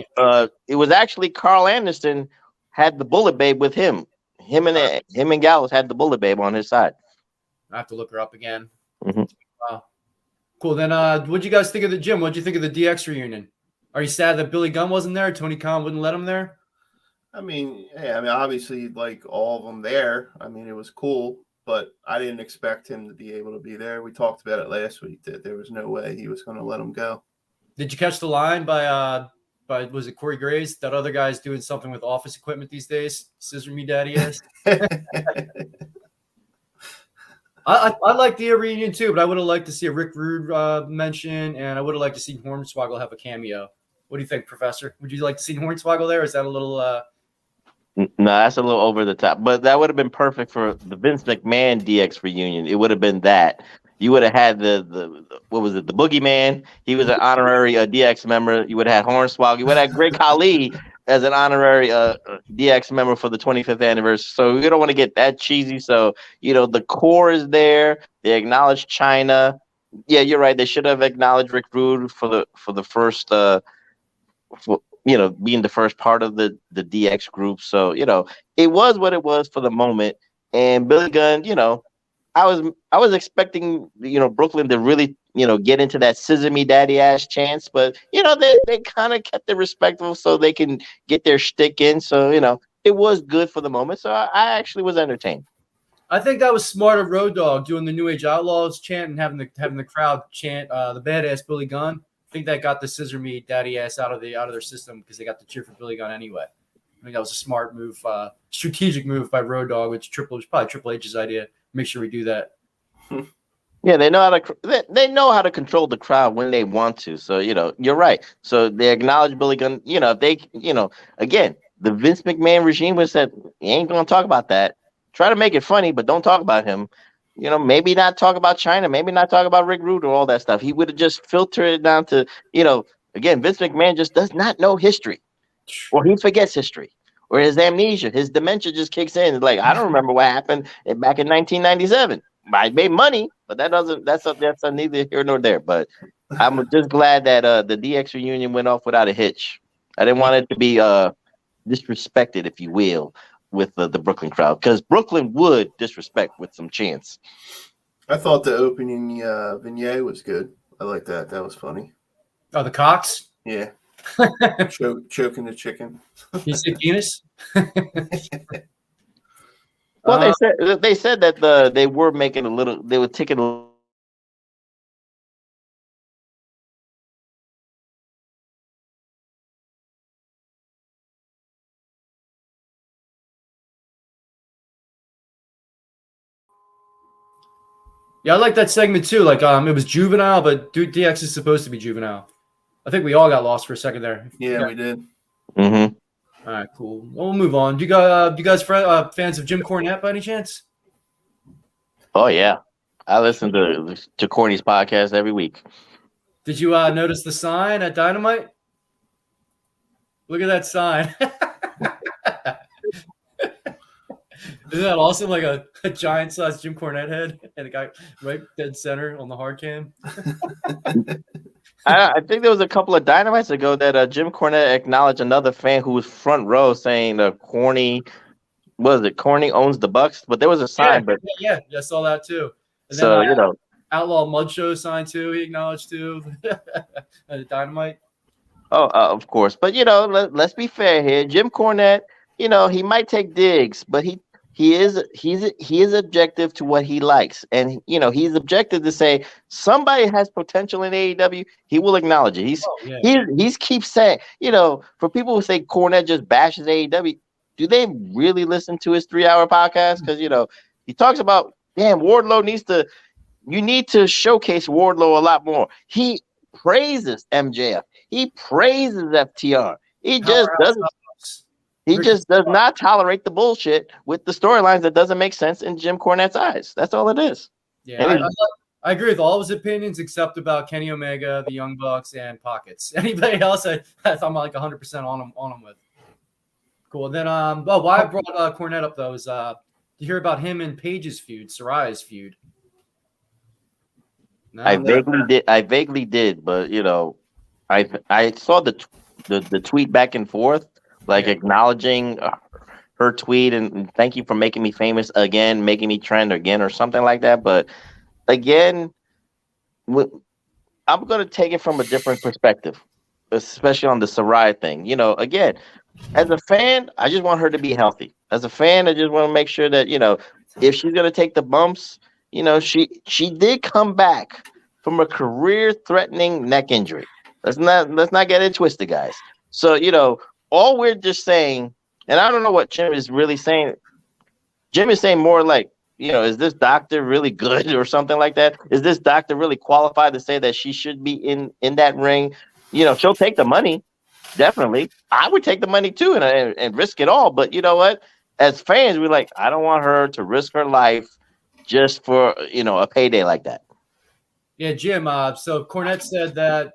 it was actually Carl Anderson had the Bullet Babe with him. Him and Gallows had the Bullet Babe on his side. I have to look her up again. Mm-hmm. Wow. Cool. Then what'd you guys think of the gym? What'd you think of the DX reunion? Are you sad that Billy Gunn wasn't there? Tony Khan wouldn't let him there? Obviously, like all of them there. It was cool, but I didn't expect him to be able to be there. We talked about it last week that there was no way he was going to let him go. Did you catch the line by was it Corey Graves? That other guy's doing something with office equipment these days. Scissor me, daddy ass. I like the reunion too, but I would have liked to see a Rick Rude mention, and I would have liked to see Hornswoggle have a cameo. What do you think, Professor? Would you like to see Hornswoggle there? Or is that a little? No, that's a little over the top. But that would have been perfect for the Vince McMahon DX reunion. It would have been that. You would have had the what was it? The Boogeyman. He was an honorary DX member. You would have had Hornswoggle. You would have had Great Khali as an honorary DX member for the 25th anniversary. So we don't want to get that cheesy. So, the core is there. They acknowledge China. Yeah, you're right. They should have acknowledged Rick Rude for the first, being the first part of the DX group. So, it was what it was for the moment. And Billy Gunn, I was expecting, Brooklyn to really, get into that scissor me daddy ass chance, but they kind of kept it respectful so they can get their shtick in. So, it was good for the moment. So I actually was entertained. I think that was smart of Road Dogg doing the New Age Outlaws chant and having the crowd chant the badass Billy Gunn. I think that got the scissor me daddy ass out of their system because they got to cheer for Billy Gunn anyway. I think that was a smart move, strategic move by Road Dogg, which was probably Triple H's idea. Make sure we do that. Yeah, they know how to control the crowd when they want to. So, you're right. So they acknowledge Billy Gunn. If they, again, the Vince McMahon regime was that you ain't going to talk about that. Try to make it funny, but don't talk about him. Maybe not talk about China, maybe not talk about Rick Rude or all that stuff. He would have just filtered it down to, again, Vince McMahon just does not know history, or he forgets history, or his amnesia, his dementia just kicks in. It's like, I don't remember what happened back in 1997. I made money, but that's neither here nor there. But I'm just glad that the DX reunion went off without a hitch. I didn't want it to be disrespected, if you will, with the Brooklyn crowd, because Brooklyn would disrespect with some chants. I thought the opening vignette was good. I like that. That was funny. Oh, the Cox? Yeah. Choking the chicken. You say penis? Well, they said that they were making a little. They were taking a. Yeah, I like that segment too. Like, it was juvenile, but DX is supposed to be juvenile. I think we all got lost for a second there. Yeah, we did. Mm-hmm. All right, cool. Well, we'll move on. Do you guys fans of Jim Cornette by any chance? Oh yeah, I listen to Corny's podcast every week. Did you notice the sign at Dynamite? Look at that sign. Isn't that awesome? Like a giant-sized Jim Cornette head and a guy right dead center on the hard cam. I think there was a couple of Dynamites ago that Jim Cornette acknowledged another fan who was front row saying Corny owns the Bucks, but there was a sign. Yeah, I saw that too. And so then, Outlaw Mud Show sign too. He acknowledged too. Dynamite. Oh, of course, but let's be fair here. Jim Cornette, he might take digs, but he is objective to what he likes, and he's objective to say somebody has potential in AEW. He will acknowledge it. He's keeps saying, for people who say Cornette just bashes AEW, do they really listen to his 3-hour podcast? Because he talks about, damn, Wardlow you need to showcase Wardlow a lot more. He praises MJF. He praises FTR. He just does not tolerate the bullshit with the storylines that doesn't make sense in Jim Cornette's eyes. That's all it is. Yeah, I agree with all his opinions except about Kenny Omega, the Young Bucks, and Pockets. Anybody else, I'm like 100% on him with. Cool. Then, why I brought Cornette up though is to hear about him and Paige's feud, Sarai's feud. No, I vaguely did, but I saw the tweet back and forth. Acknowledging her tweet and thank you for making me famous again, making me trend again, or something like that. But again, I'm going to take it from a different perspective, especially on the Sarai thing. Again, as a fan, I just want her to be healthy. As a fan, I just want to make sure that, if she's going to take the bumps, she did come back from a career-threatening neck injury. Let's not get it twisted, guys. So, all we're just saying, and I don't know what Jim is really saying. Jim is saying more like, is this doctor really good or something like that? Is this doctor really qualified to say that she should be in that ring? She'll take the money. Definitely. I would take the money too and risk it all. But you know what? As fans, we're like, I don't want her to risk her life just for, a payday like that. Yeah, Jim. So Cornette said that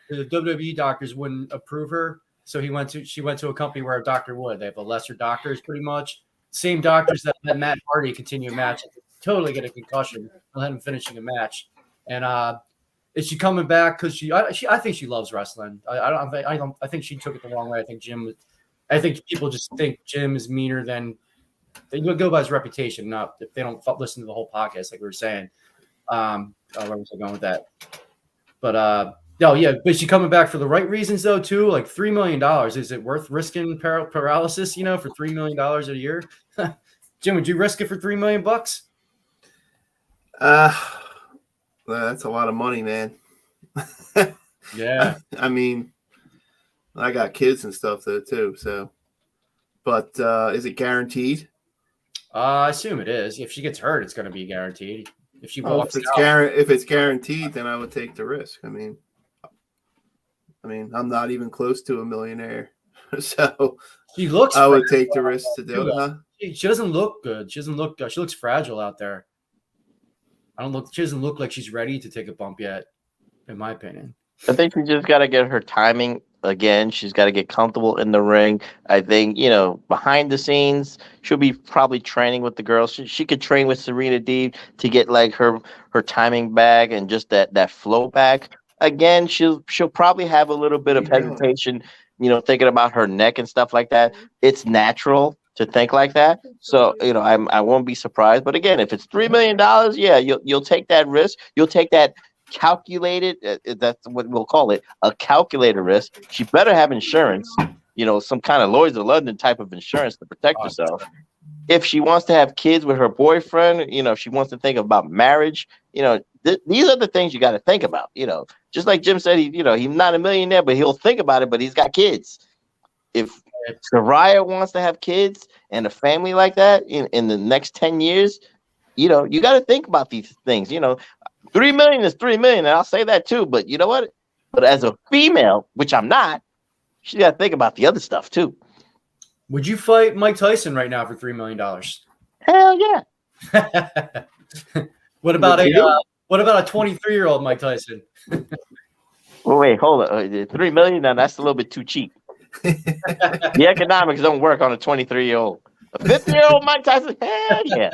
the WWE doctors wouldn't approve her. So she went to a company where a doctor would. They have the lesser doctors, pretty much. Same doctors that let Matt Hardy continue a match, totally get a concussion, let him finishing a match. And is she coming back? Because I think she loves wrestling. I think she took it the wrong way. I think people just think Jim is meaner than they go by his reputation. Not if they don't listen to the whole podcast, like we were saying. Where was I going with that? But no, yeah, but she coming back for the right reasons though too. Like $3 million, is it worth risking paralysis? For $3 million a year? Jim, would you risk it for $3 million? That's a lot of money, man. Yeah, I mean, I got kids and stuff though too. So, but is it guaranteed? I assume it is. If she gets hurt, it's going to be guaranteed. If she walks if it's guaranteed, then I would take the risk. I mean, I'm not even close to a millionaire, so I would take the risk to do it. Huh? She doesn't look good. She doesn't look good. She looks fragile out there. She doesn't look like she's ready to take a bump yet, in my opinion. I think she just got to get her timing again. She's got to get comfortable in the ring. I think, behind the scenes, she'll be probably training with the girls. She could train with Serena Deeb to get like her timing back and just that flow back. Again, she'll probably have a little bit of hesitation, thinking about her neck and stuff like that. It's natural. to think like that. So I won't be surprised. But again, if it's $3 million, yeah, you'll take that risk. You'll take that calculated. That's what we'll call it, a calculated risk. She better have insurance. Some kind of Lloyd's of London type of insurance to protect herself. If she wants to have kids with her boyfriend, if she wants to think about marriage, these are the things you got to think about. Just like Jim said, he's not a millionaire, but he'll think about it. But he's got kids. If Soraya wants to have kids and a family like that in the next 10 years, you got to think about these things. 3 million is 3 million, and I'll say that too. But you know what? But as a female, which I'm not, she got to think about the other stuff too. Would you fight Mike Tyson right now for $3 million? Hell yeah. What about a 23-year-old Mike Tyson? Well, wait, hold on. $3 million? Now that's a little bit too cheap. The economics don't work on a 23-year-old. A 50-year-old Mike Tyson? Hell yeah.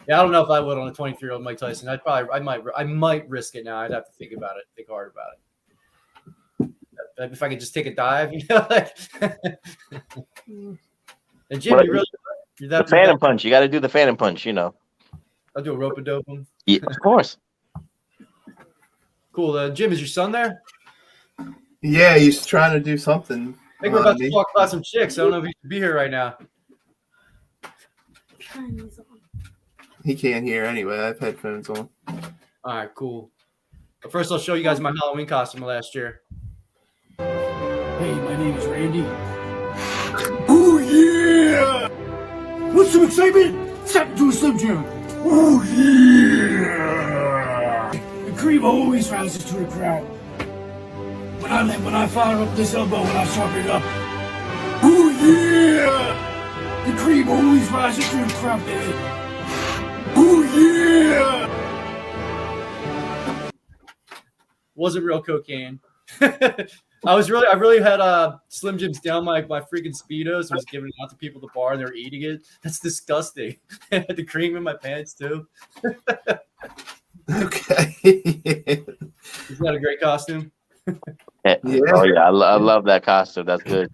Yeah, I don't know if I would on a 23-year-old Mike Tyson. I might risk it now. I'd have to think hard about it. If I could just take a dive, And Jim, you're that phantom punch. You got to do the phantom punch. I'll do a rope-a-dope him. Yeah, of course. Cool. Jim, is your son there? Yeah, he's trying to do something. I think we're about to talk about some chicks. I don't know if he should be here right now. He can't hear anyway. I have headphones on. All right, cool. But first, I'll show you guys my Halloween costume last year. Hey, my name is Randy. Oh, yeah! What's some excitement? Step into a Slim Jim. Oh, yeah! The cream always rises to the crowd. When I fire up this elbow, when I sharpen it up. Oh, yeah! The cream always rises to the crowd, baby. Oh, yeah! Wasn't real cocaine. I really had Slim Jims down my freaking Speedos and was giving it out to people at the bar and they were eating it. That's disgusting. I had the cream in my pants too. Okay. Is that a great costume? Yeah. Oh yeah, I love that costume. That's good.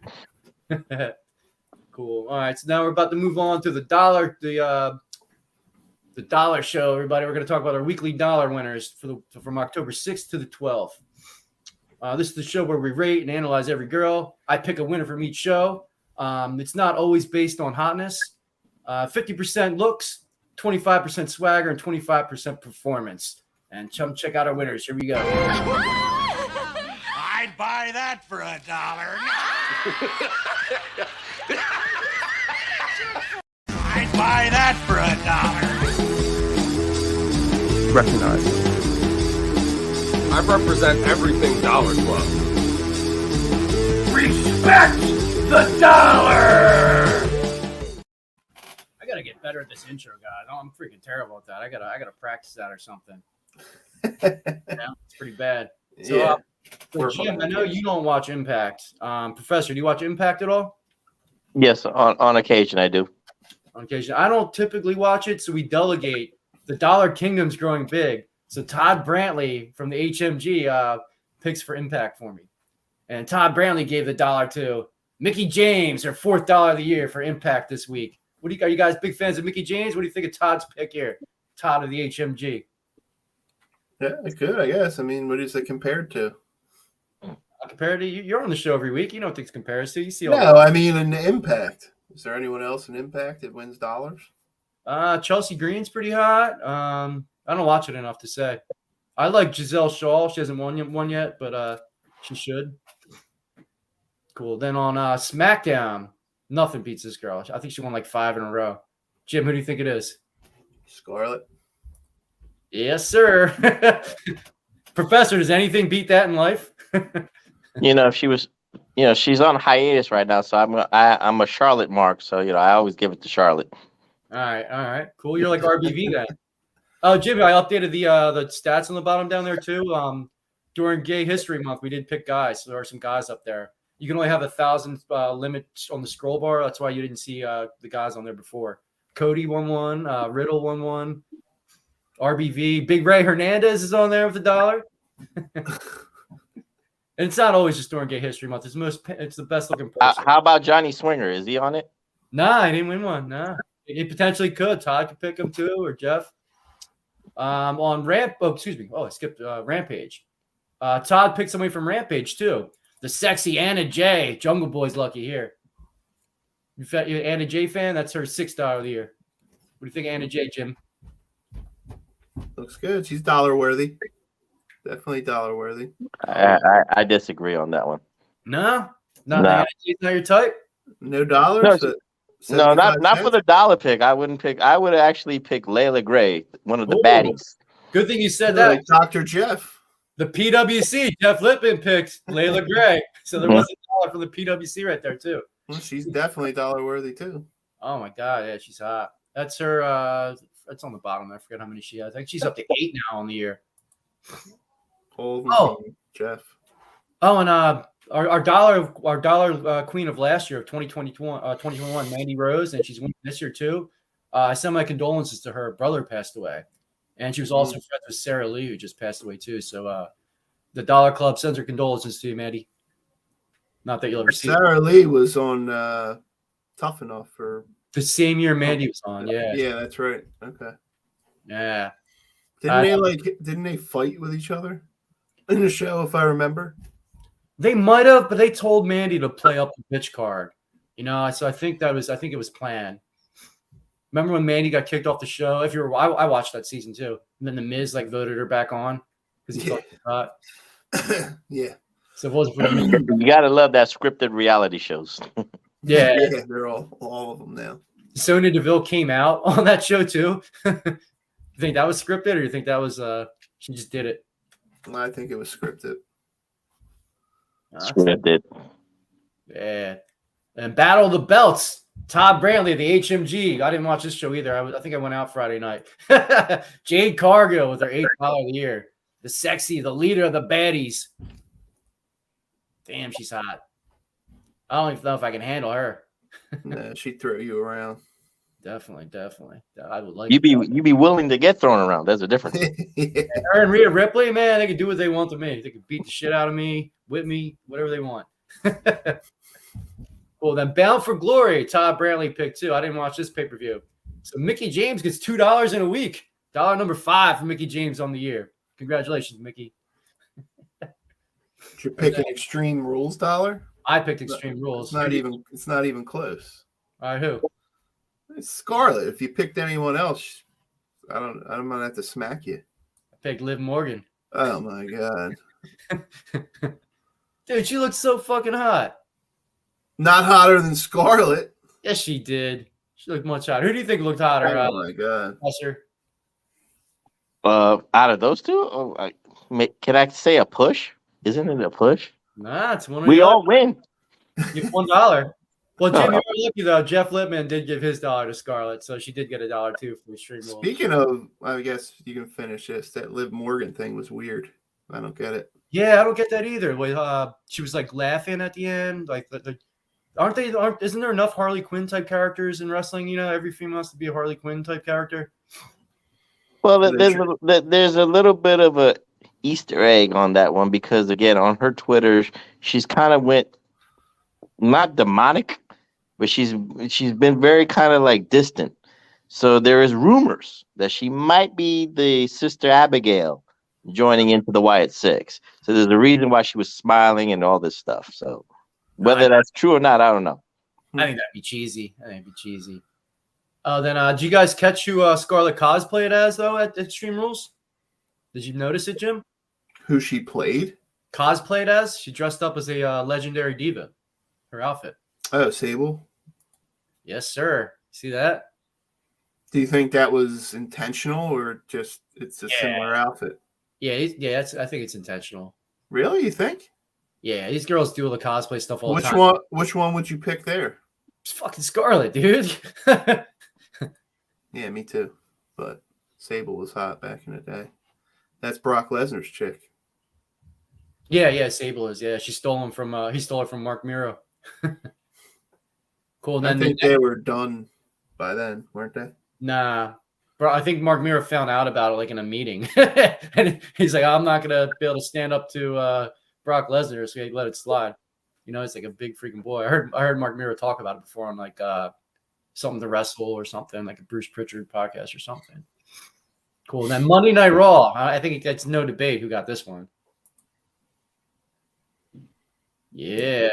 Cool. All right, so now we're about to move on to the dollar show. Everybody, we're going to talk about our weekly dollar winners from October 6th to the 12th. This is the show where we rate and analyze every girl. I pick a winner from each show. It's not always based on hotness. 50% looks, 25% swagger, and 25% performance. And check out our winners. Here we go. I'd buy that for $1. I'd buy that for $1. Recognize. I represent everything Dollar Club. Respect the dollar. I gotta get better at this intro, guys. Oh, I'm freaking terrible at that. I gotta practice that or something. It's pretty bad. So, so Jim, I know you don't watch Impact. Professor, do you watch Impact at all? Yes, on occasion I do. On occasion, I don't typically watch it, so we delegate. The Dollar Kingdom's growing big. So Todd Brantley from the HMG picks for Impact for me. And Todd Brantley gave the dollar to Mickie James, her $4th of the year for Impact this week. Are you guys big fans of Mickie James? What do you think of Todd's pick here? Todd of the HMG. Yeah, it's good, I guess. I mean, what is it compared to? Compared to you, you're on the show every week. You know what things compares to. You see. I mean, in Impact. Is there anyone else in Impact that wins dollars? Chelsea Green's pretty hot. I don't watch it enough to say. I like Giselle Shaw. She hasn't won yet, but she should. Cool. Then on SmackDown, nothing beats this girl. I think she won like 5 in a row. Jim, who do you think it is? Scarlett. Yes, sir. Professor, does anything beat that in life? She was, she's on hiatus right now, so I'm a Charlotte mark. So I always give it to Charlotte. All right, cool. You're like RBV then. Oh, Jimmy, I updated the stats on the bottom down there too. During Gay History Month, we did pick guys. So there are some guys up there. You can only have 1,000 limit on the scroll bar. That's why you didn't see the guys on there before. Cody won one. Riddle won one. RBV. Big Ray Hernandez is on there with $1. And it's not always just during Gay History Month. It's the best looking person. How about Johnny Swinger? Is he on it? Nah, he didn't win one. Nah, he potentially could. Todd could pick him too, or Jeff. On I skipped Rampage. Todd picked somebody from Rampage too. The sexy Anna Jay. Jungle Boy's lucky here. You Anna Jay fan? That's her $6 of the year. What do you think of Anna Jay, Jim? Looks good. She's dollar worthy. Definitely dollar worthy. I disagree on that one. No, No. Anna Jay's not your type. No dollars. No, not for the dollar pick. I wouldn't pick. I would actually pick Layla Gray, one of the baddies. Good thing you said that. Like Dr. Jeff. The PWC, Jeff Lippman picked Layla Gray. So there was $1 for the PWC right there, too. Well, she's definitely dollar worthy, too. Oh, my God. Yeah, she's hot. That's her. That's on the bottom. I forget how many she has. I think she's up to 8 now on the year. Jeff. Oh, and our dollar queen of last year of 2021, Mandy Rose, and she's winning this year, too. I send my condolences to her brother passed away. And she was also friends with Sarah Lee, who just passed away, too. So the Dollar Club sends her condolences to you, Maddie. Not that you'll ever see Sarah Lee was on Tough Enough for the same year Mandy was on. Yeah. Yeah, that's right. Okay. Yeah. Didn't they fight with each other in the show, if I remember? They might have, but they told Mandy to play up the bitch card. So I think it was planned. Remember when Mandy got kicked off the show? I watched that season too. And then the Miz voted her back on because he thought she was hot. Yeah. So it wasn't for the You gotta love that scripted reality shows. Yeah. Yeah, they're all of them now. Sonya Deville came out on that show too. You think that was scripted, or you think that was she just did it? I think it was scripted. Scripted. Yeah. And Battle of the Belts. Todd Brantley of the HMG. I didn't watch this show either. I think I went out Friday night. Jade Cargill with her $8 of the year. The leader of the baddies. Damn, she's hot. I don't even know if I can handle her. Nah, she'd throw you around. Definitely. I would like. You be willing to get thrown around. There's a difference. Yeah. Her and Rhea Ripley, man, they can do what they want to me. They can beat the shit out of me, whip me, whatever they want. Well, then Bound for Glory, Todd Brantley picked too. I didn't watch this pay-per-view. So Mickey James gets $2 in a week. Dollar number 5 for Mickey James on the year. Congratulations, Mickey. You're picking Extreme Rules dollar? I picked Extreme Rules. It's not even close. All right, who? It's Scarlett. If you picked anyone else, I'm gonna have to smack you. I picked Liv Morgan. Oh my god. Dude, she looks so fucking hot. Not hotter than Scarlett. Yes, she did. She looked much hotter. Who do you think looked hotter? Oh my god. Professor? Out of those two, can I say a push? Isn't it a push? Nah, it's one. We all win. Give $1. Well, Jim, you're lucky though. Jeff Lippman did give his $1 to Scarlett, so she did get $1 too for Extreme Rules. Speaking of, I guess you can finish this. That Liv Morgan thing was weird. I don't get it. Yeah, I don't get that either. She was laughing at the end. Isn't there enough Harley Quinn type characters in wrestling? Every female has to be a Harley Quinn type character. Well, there's a little bit of a Easter egg on that one because again, on her Twitter, she's kind of went not demonic, but she's been very kind of distant. So there is rumors that she might be the Sister Abigail joining into the Wyatt Six. So there's a reason why she was smiling and all this stuff. So whether that's true or not, I don't know. I think that'd be cheesy. Then did you guys catch who Scarlett cosplayed as though at Extreme Rules? Did you notice it, Jim? Who she played? Cosplayed as? She dressed up as a legendary diva. Her outfit. Oh, Sable? Yes, sir. See that? Do you think that was intentional or just it's a similar outfit? Yeah, I think it's intentional. Really? You think? Yeah, these girls do all the cosplay stuff all the time. Which one would you pick there? It's fucking Scarlett, dude. Yeah, me too. But Sable was hot back in the day. That's Brock Lesnar's chick. Yeah, Sable is. Yeah, he stole her from Mark Miro. Cool. I think they were done by then, weren't they? Nah. Bro, I think Mark Miro found out about it in a meeting. And he's like, I'm not gonna be able to stand up to Brock Lesnar, so he let it slide. He's like a big freaking boy. I heard Mark Miro talk about it before on something to wrestle or something, like a Bruce Pritchard podcast or something. Cool. And then Monday Night Raw. I think that's no debate who got this one. Yeah.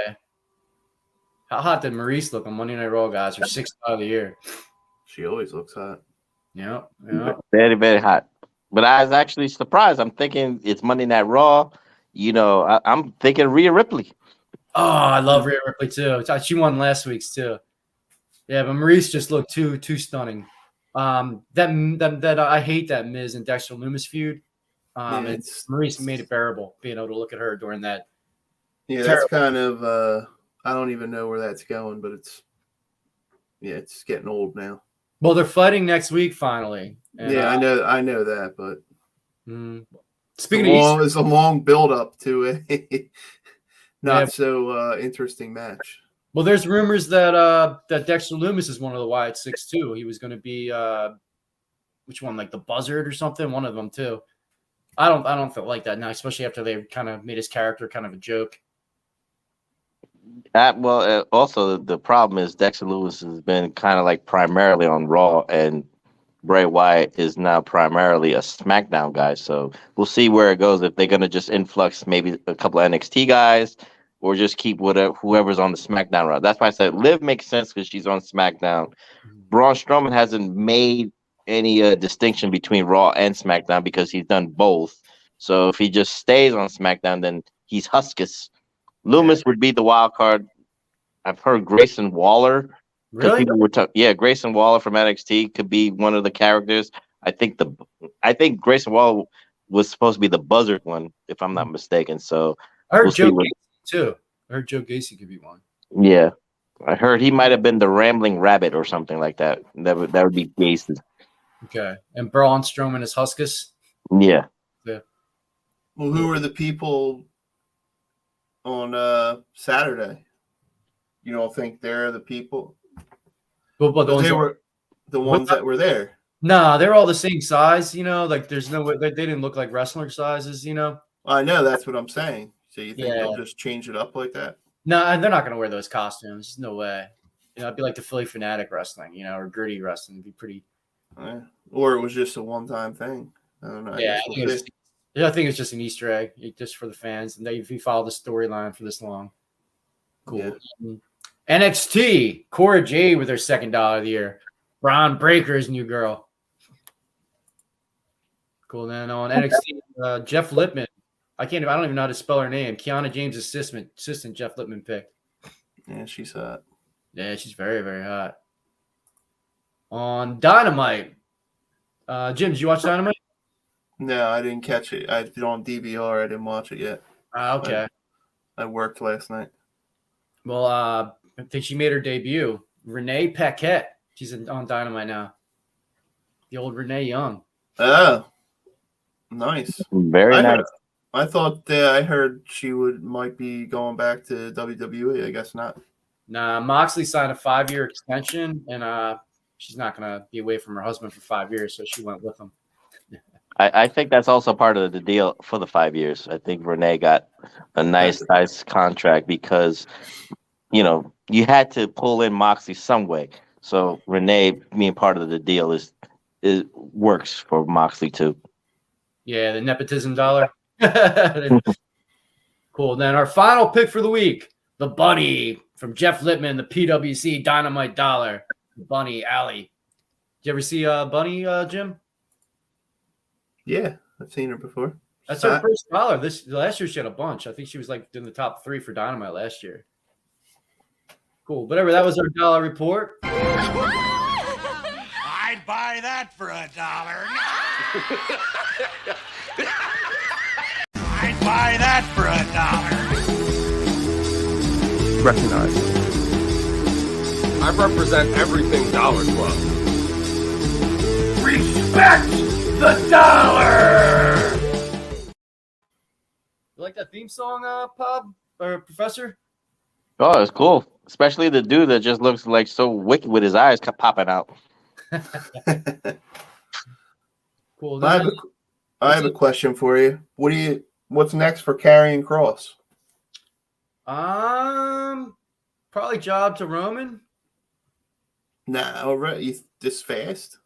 How hot did Maurice look on Monday Night Raw, guys? Her 6th fight of the year. She always looks hot. Yep. Very, very hot. But I was actually surprised. I'm thinking it's Monday Night Raw. I'm thinking Rhea Ripley. Oh, I love Rhea Ripley too. She won last week's too. Yeah, but Maurice just looked too stunning. That I hate that Miz and Dexter Lumis feud. Maurice made it bearable being able to look at her during that. Yeah, that's kind of I don't even know where that's going, but it's getting old now. Well, they're fighting next week finally. And, yeah, I know that, but speaking of it's a long build up to a not so interesting match. Well, there's rumors that Dexter Lumis is one of the Wyatt 6 too. He was going to be which one, like the Buzzard or something? One of them too. I don't feel like that now, especially after they kind of made his character kind of a joke. Also the problem is Dexter Lumis has been kind of like primarily on Raw, and Bray Wyatt is now primarily a SmackDown guy. So we'll see where it goes. If they're going to just influx maybe a couple of NXT guys, or just keep whoever's on the SmackDown route. That's why I said Liv makes sense because she's on SmackDown. Braun Strowman hasn't made any distinction between Raw and SmackDown because he's done both. So if he just stays on SmackDown, then he's Huskus. Lumis would be the wild card. I've heard Grayson Waller. Really? Grayson Waller from NXT could be one of the characters. I think Grayson Waller was supposed to be the Buzzard one, if I'm not mistaken. So I heard Joe Gacy too. I heard Joe Gacy could be one. Yeah, I heard he might have been the Rambling Rabbit or something like that. That would be Gacy. Okay, and Braun Strowman is Huskus. Yeah. Well, who are the people on Saturday? You don't think they're the people? But they were the ones that were there. Nah, they're all the same size. Like there's no way they didn't look like wrestler sizes. I know, that's what I'm saying. So you think they'll just change it up like that? No, they're not going to wear those costumes. There's no way. It'd be like the Philly Fanatic wrestling, or gritty wrestling. It'd be pretty. Or it was just a one-time thing. I don't know. Yeah, I think it's just an Easter egg, just for the fans. And if you follow the storyline for this long, cool. Yeah. NXT, Cora Jade with her $2nd of the year. Braun Breaker's new girl. Cool. Then on NXT, Jeff Lippman. I don't even know how to spell her name. Kiana James' assistant Jeff Lippman picked. Yeah, she's hot. Yeah, she's very, very hot. On Dynamite, Jim, did you watch Dynamite? No, I didn't catch it. I did on DVR. I didn't watch it yet. Okay. I worked last night. Well, I think she made her debut. Renee Paquette. She's on Dynamite now. The old Renee Young. Oh, nice. Very nice. I thought I heard she might be going back to WWE. I guess not. Nah, Moxley signed a 5-year extension, and she's not going to be away from her husband for 5 years, so she went with him. I think that's also part of the deal for the 5 years. I think Renee got a nice contract because, you had to pull in Moxley some way. So Renee being part of the deal is works for Moxley too. Yeah, the nepotism dollar. Cool. Then our final pick for the week, the Bunny from Jeff Lippman, the PWC Dynamite Dollar. Bunny Alley. Did you ever see Bunny, Jim? Yeah, I've seen her before. That's her first dollar. Last year she had a bunch. I think she was like in the top 3 for Dynamite last year. Cool. Whatever. That was our dollar report. I'd buy that for $1. I'd buy that for $1. Recognize. I represent everything Dollar Club. Respect the dollar. You like that theme song, Pub or Professor? Oh, it's cool. Especially the dude that just looks like so wicked with his eyes popping out. Cool. I have a question for you. What's next for Karrion Kross? Probably job to Roman. Nah, already this fast.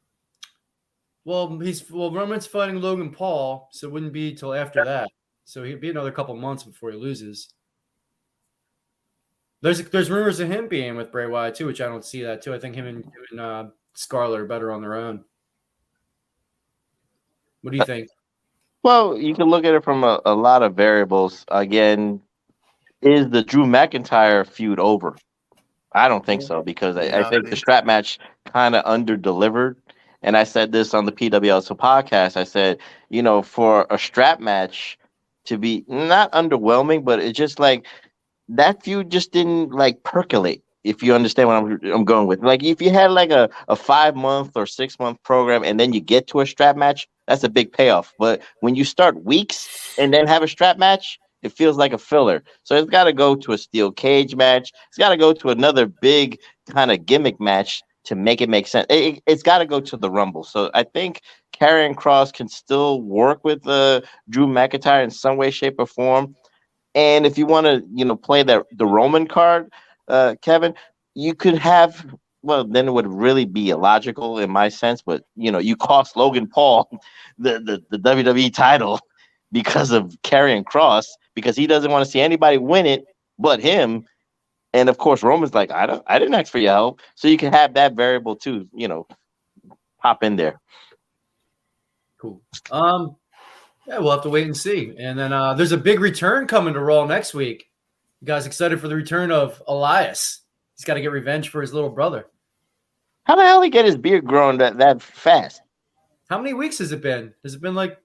Well, Roman's fighting Logan Paul, so it wouldn't be till after that. So he'd be another couple months before he loses. There's rumors of him being with Bray Wyatt too, which I don't see that too. I think him and Scarlett are better on their own. What do you think? Well, you can look at it from a lot of variables. Again, is the Drew McIntyre feud over? I don't think so, because I think the strap match kind of under-delivered. And I said this on the PWLSO podcast. I said, for a strap match to be not underwhelming, but it's just like that feud just didn't like percolate. If you understand what I'm going with, like if you had like a 5-month or 6-month program and then you get to a strap match, that's a big payoff. But when you start weeks and then have a strap match, it feels like a filler. So it's got to go to a steel cage match. It's got to go to another big kind of gimmick match to make it make sense. It's got to go to the Rumble. So I think Karrion Kross can still work with Drew McIntyre in some way, shape, or form. And if you want to, play the Roman card, Kevin, you could have. Well, then it would really be illogical in my sense. But you cost Logan Paul the WWE title because of Karrion Kross, because he doesn't want to see anybody win it but him. And of course, Roman's like, I didn't ask for your help. So you can have that variable too, pop in there. Cool. Yeah, we'll have to wait and see. And then there's a big return coming to Raw next week. You guys excited for the return of Elias? He's got to get revenge for his little brother. How the hell he get his beard grown that fast? How many weeks has it been? Has it been like?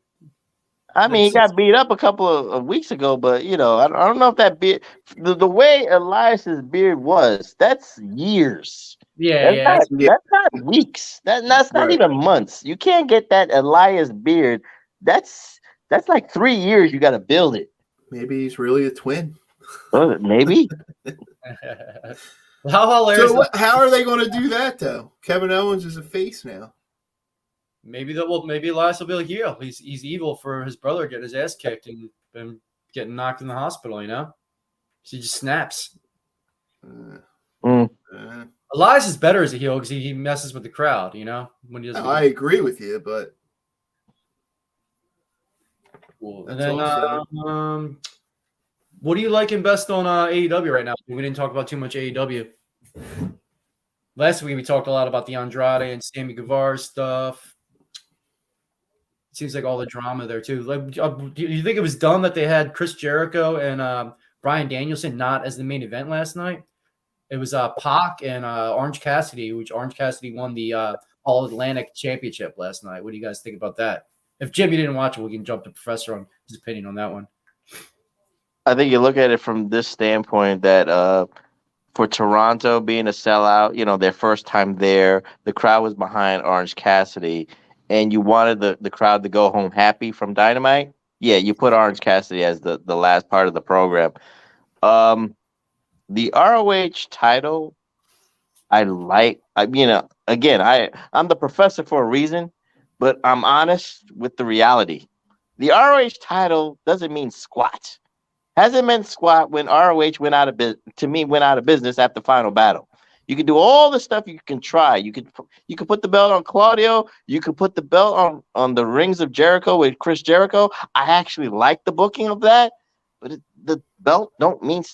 I mean, he got beat up a couple of weeks ago, but I don't know if that beard, the way Elias's beard was, that's years. Yeah, that's not weeks. That's not even months. You can't get that Elias beard. That's like 3 years. You got to build it. Maybe he's really a twin. Maybe. How hilarious! So how are they going to do that though? Kevin Owens is a face now. Maybe Elias will be like, yeah, he's evil for his brother getting his ass kicked and getting knocked in the hospital. He just snaps. Elias is better as a heel because he messes with the crowd. When he doesn't. I agree with you, but cool. And then what are you liking best on AEW right now? We didn't talk about too much AEW. Last week we talked a lot about the Andrade and Sammy Guevara stuff. It seems like all the drama there too. Like, do you think it was dumb that they had Chris Jericho and Bryan Danielson not as the main event last night? It was Pac and Orange Cassidy, which Orange Cassidy won the All Atlantic Championship last night. What do you guys think about that? If Jim, you didn't watch it, we can jump to Professor on his opinion on that one. I think you look at it from this standpoint that for Toronto being a sellout, their first time there, the crowd was behind Orange Cassidy, and you wanted the crowd to go home happy from Dynamite. Yeah, you put Orange Cassidy as the last part of the program. The ROH title, I like. Again, I'm the professor for a reason, but I'm honest with the reality. The ROH title doesn't mean squat. Hasn't meant squat when ROH went out of business after Final Battle. You can do all the stuff you can try. You could put the belt on Claudio. You could put the belt on the Rings of Jericho with Chris Jericho. I actually like the booking of that, but the belt don't mean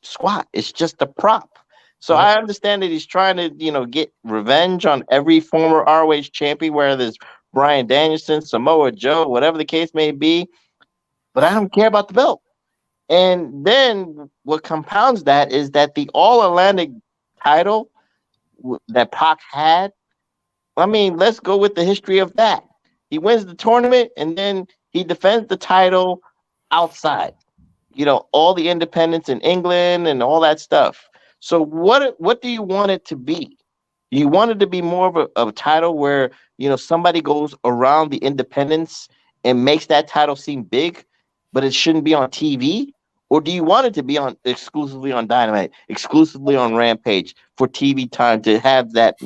squat. It's just a prop. So I understand that he's trying to, get revenge on every former ROH champion, whether it's Bryan Danielson, Samoa Joe, whatever the case may be. But I don't care about the belt. And then what compounds that is that the All-Atlantic title that Pac had, let's go with the history of that. He wins the tournament, and then he defends the title outside. All the independents in England and all that stuff. So what do you want it to be? You want it to be more of a title where, somebody goes around the independents and makes that title seem big, but it shouldn't be on TV? Or do you want it to be exclusively on Dynamite, exclusively on Rampage for TV time to have that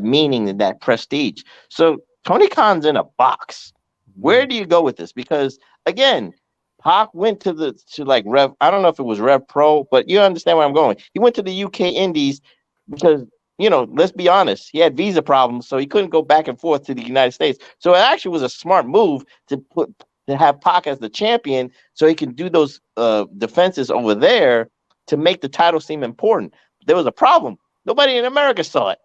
meaning and that prestige? So Tony Khan's in a box. Where do you go with this? Because again, Pac went to Rev. I don't know if it was Rev Pro, but you understand where I'm going. He went to the UK Indies because let's be honest. He had visa problems, so he couldn't go back and forth to the United States. So it actually was a smart move to have Pac as the champion, so he can do those defenses over there to make the title seem important. There was a problem. Nobody in America saw it,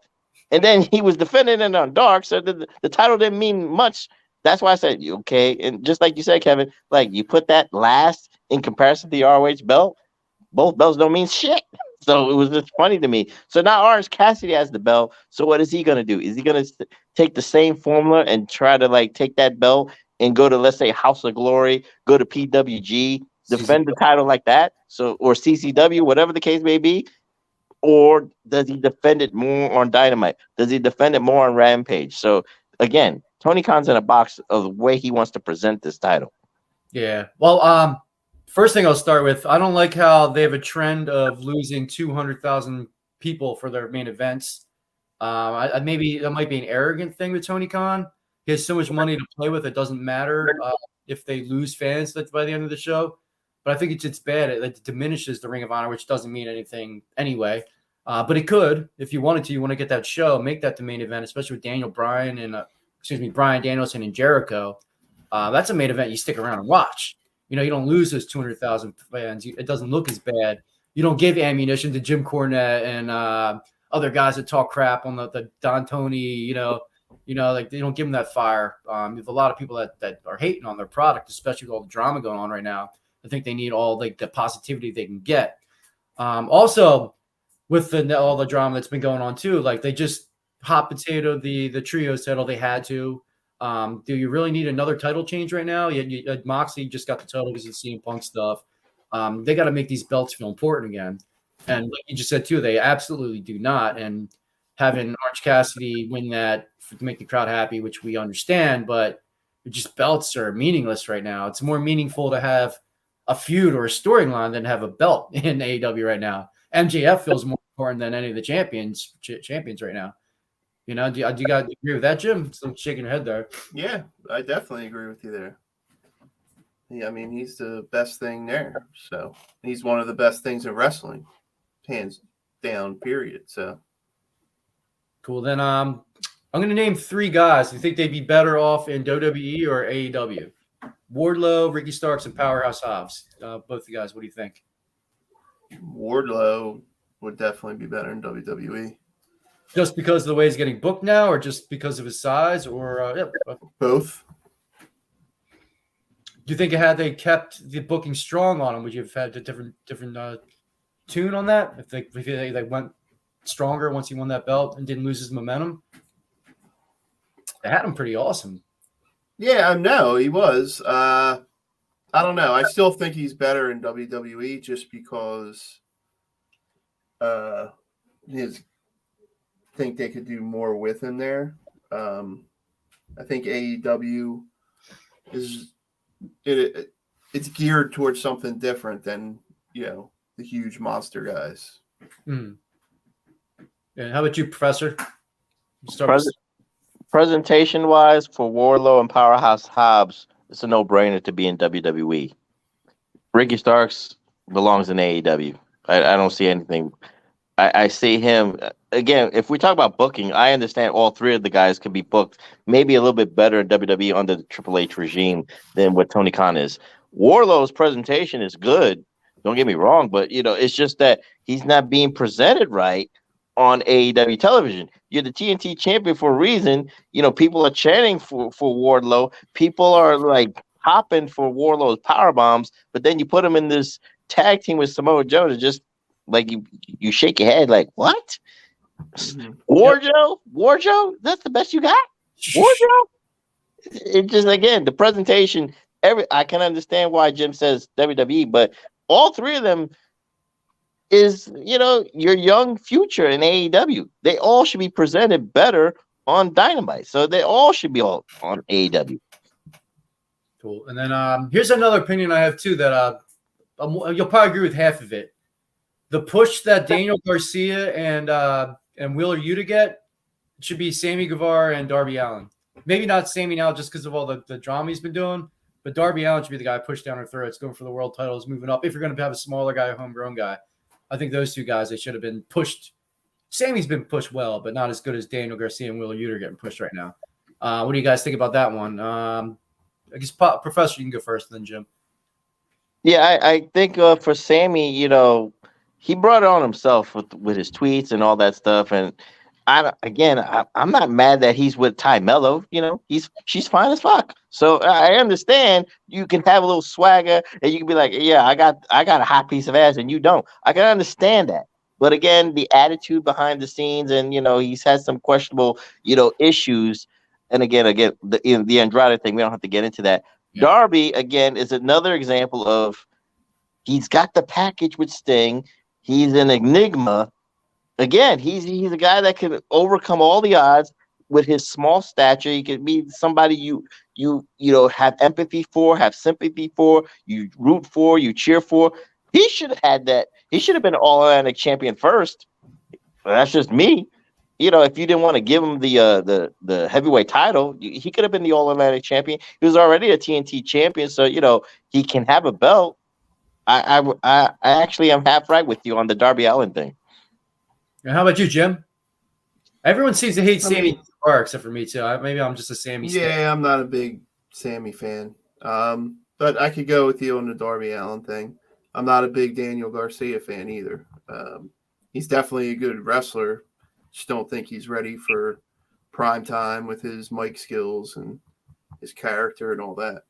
and then he was defending it on Dark, so the title didn't mean much. That's why I said okay. And just like you said, Kevin, like you put that last in comparison to the ROH belt, both belts don't mean shit. So it was just funny to me. So now Orange Cassidy has the belt. So what is he going to do? Is he going to take the same formula and try to like take that belt and go to, let's say, House of Glory, go to PWG, defend the title like that? So, or CCW, whatever the case may be. Or does he defend it more on Dynamite? Does he defend it more on Rampage? So again, Tony Khan's in a box of the way he wants to present this title. Yeah. Well, first thing I'll start with, I don't like how they have a trend of losing 200,000 people for their main events. Maybe that might be an arrogant thing with Tony Khan. He has so much money to play with, it doesn't matter if they lose fans by the end of the show. But I think it's bad. It diminishes the Ring of Honor, which doesn't mean anything anyway. But it could, if you wanted to. You want to get that show, make that the main event, especially with Bryan Danielson and Jericho. That's a main event you stick around and watch. You don't lose those 200,000 fans. It doesn't look as bad. You don't give ammunition to Jim Cornette and other guys that talk crap on the Don Tony. Like they don't give them that fire. There's a lot of people that are hating on their product, especially with all the drama going on right now. I think they need all like the positivity they can get. Also, with all the drama that's been going on too, like they just hot potato the trios title. They had to. Do you really need another title change right now? Moxley just got the title because of CM Punk stuff. They got to make these belts feel important again. And like you just said too, they absolutely do not. And having Orange Cassidy win that to make the crowd happy, which we understand, but just belts are meaningless right now. It's more meaningful to have a feud or a storyline than have a belt in AEW right now. MJF feels more important than any of the champions right now. Do you guys agree with that, Jim? Still shaking your head there. Yeah, I definitely agree with you there. Yeah, I mean, he's the best thing there. So he's one of the best things in wrestling, hands down, period. So cool. Then I'm going to name 3 guys. Do you think they'd be better off in WWE or AEW? Wardlow, Ricky Starks, and Powerhouse Hobbs. Both you guys, what do you think? Wardlow would definitely be better in WWE. Just because of the way he's getting booked now, or just because of his size, or both? Do you think had they kept the booking strong on him, would you have had a different tune on that? If they went stronger once he won that belt and didn't lose his momentum, they had him pretty awesome. Yeah, no, he was. I don't know. I still think he's better in WWE just because think they could do more with him there. I think AEW it's geared towards something different than the huge monster guys. Mm. And how about you, Professor? Presentation wise, for Wardlow and Powerhouse Hobbs, it's a no-brainer to be in WWE. Ricky Starks belongs in AEW. I don't see anything. I see him again. If we talk about booking, I understand all 3 of the guys could be booked maybe a little bit better in WWE under the Triple H regime than what Tony Khan is. Wardlow's presentation is good. Don't get me wrong, but it's just that he's not being presented right on AEW television. You're the TNT champion for a reason. People are chanting for Wardlow. People are like hopping for Wardlow's power bombs, but then you put him in this tag team with Samoa Joe to just like you shake your head like, what? Mm-hmm. Wardlow? That's the best you got? Wardlow? It just, again, the presentation, I can understand why Jim says WWE, but all 3 of them is, your young future in AEW. They all should be presented better on Dynamite. So they all should be all on AEW. Cool. And then here's another opinion I have too that you'll probably agree with half of it. The push that Daniel Garcia and Wheeler Yuta get should be Sammy Guevara and Darby Allin. Maybe not Sammy now just because of all the drama he's been doing, but Darby Allin should be the guy pushed down her throats, going for the world titles, moving up. If you're going to have a smaller guy, a homegrown guy, I think those 2 guys, they should have been pushed Sammy's been pushed well, but not as good as Daniel Garcia and Wheeler Yuta getting pushed right now. What do you guys think about that one? I guess Professor, you can go first, and then Jim. Yeah, I think for Sammy, he brought it on himself with his tweets and all that stuff. And I'm not mad that he's with Ty Mello. She's fine as fuck. So I understand you can have a little swagger and you can be like, yeah, I got a hot piece of ass and you don't. I can understand that. But again, the attitude behind the scenes, and he's had some questionable, issues. And again, the Andrade thing, we don't have to get into that. Yeah. Darby, again, is another example of he's got the package with Sting. He's an enigma. Again, he's a guy that can overcome all the odds with his small stature. He can be somebody you have empathy for, have sympathy for, you root for, you cheer for. He should have had that. He should have been an All-Atlantic champion first. But that's just me. If you didn't want to give him the heavyweight title, he could have been the All-Atlantic champion. He was already a TNT champion, so he can have a belt. I actually am half right with you on the Darby Allin thing. And how about you, Jim? Everyone seems to hate Sammy except for me too. Maybe I'm just a Sammy. Yeah, I'm not a big Sammy fan. But I could go with you on the Darby Allin thing. I'm not a big Daniel Garcia fan either. He's definitely a good wrestler. Just don't think he's ready for prime time with his mic skills and his character and all that.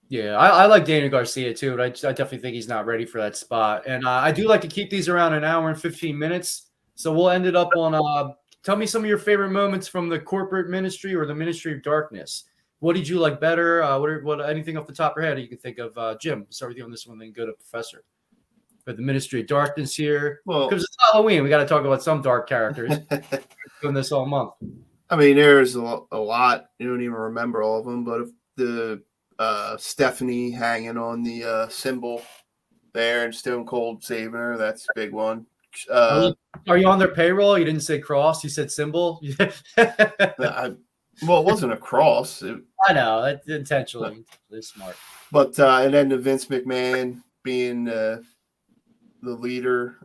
Yeah, I like Daniel Garcia too, but I definitely think he's not ready for that spot. And I do like to keep these around an hour and 15 minutes. So we'll end it up on tell me some of your favorite moments from the corporate ministry or the Ministry of Darkness. What did you like better? What anything off the top of your head you can think of? Jim, start with you on this one, then go to Professor. But the Ministry of Darkness here. Well, because it's Halloween, we got to talk about some dark characters. Doing this all month. I mean, there's a lot. You don't even remember all of them, but if the Stephanie hanging on the symbol there and Stone Cold saving her, that's a big one. Are you on their payroll? You didn't say cross, you said symbol. Well, it wasn't a cross. I know, that's intentionally. They're smart. But and then the Vince McMahon being the leader.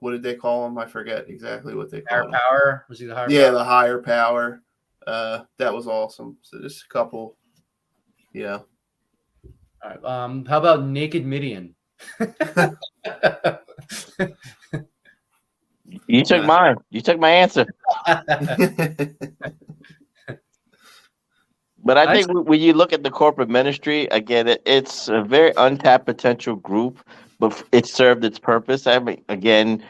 What did they call him? I forget exactly what they called him. Higher power? Was he the higher power? Yeah, the higher power. That was awesome. So just a couple. Yeah. All right. How about Naked Midian? You took mine. You took my answer. But I think when you look at the corporate ministry, again, it's a very untapped potential group, but it served its purpose. I mean, again,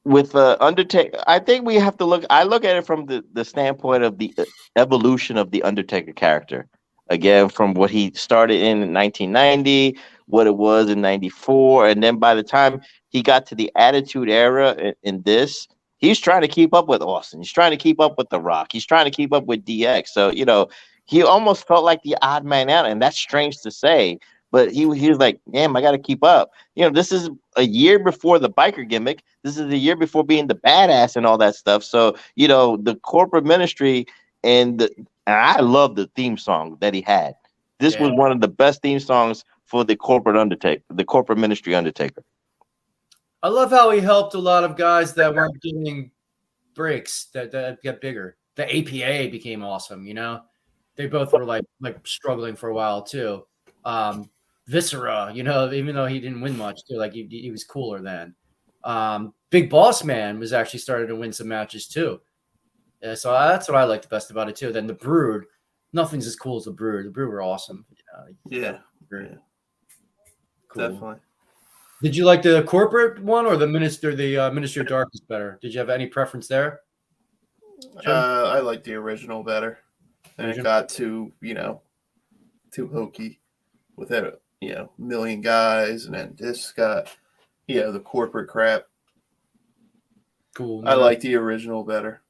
with Undertaker, I think we have to look. I look at it from the standpoint of the evolution of the Undertaker character. Again, from what he started in 1990, what it was in 94, and then by the time he got to the Attitude Era in this, he's trying to keep up with Austin. He's trying to keep up with The Rock. He's trying to keep up with DX. So, he almost felt like the odd man out, and that's strange to say. But he was like, damn, I got to keep up. This is a year before the biker gimmick. This is a year before being the badass and all that stuff. So, the corporate ministry and I love the theme song that he had. This was one of the best theme songs for the corporate ministry Undertaker. I love how he helped a lot of guys that weren't getting breaks that got bigger. The APA became awesome, They both were like struggling for a while too. Viscera, even though he didn't win much too, like he was cooler then. Big Boss Man was actually starting to win some matches too. Yeah, so that's what I liked the best about it too. Then the Brood, nothing's as cool as the Brood. The Brood were awesome. Yeah. Cool. Definitely. Did you like the corporate one or the Ministry of Darkness better? Did you have any preference there? I like the original better. And it got too hokey with it, million guys, and then this got, the corporate crap. Cool. I like the original better.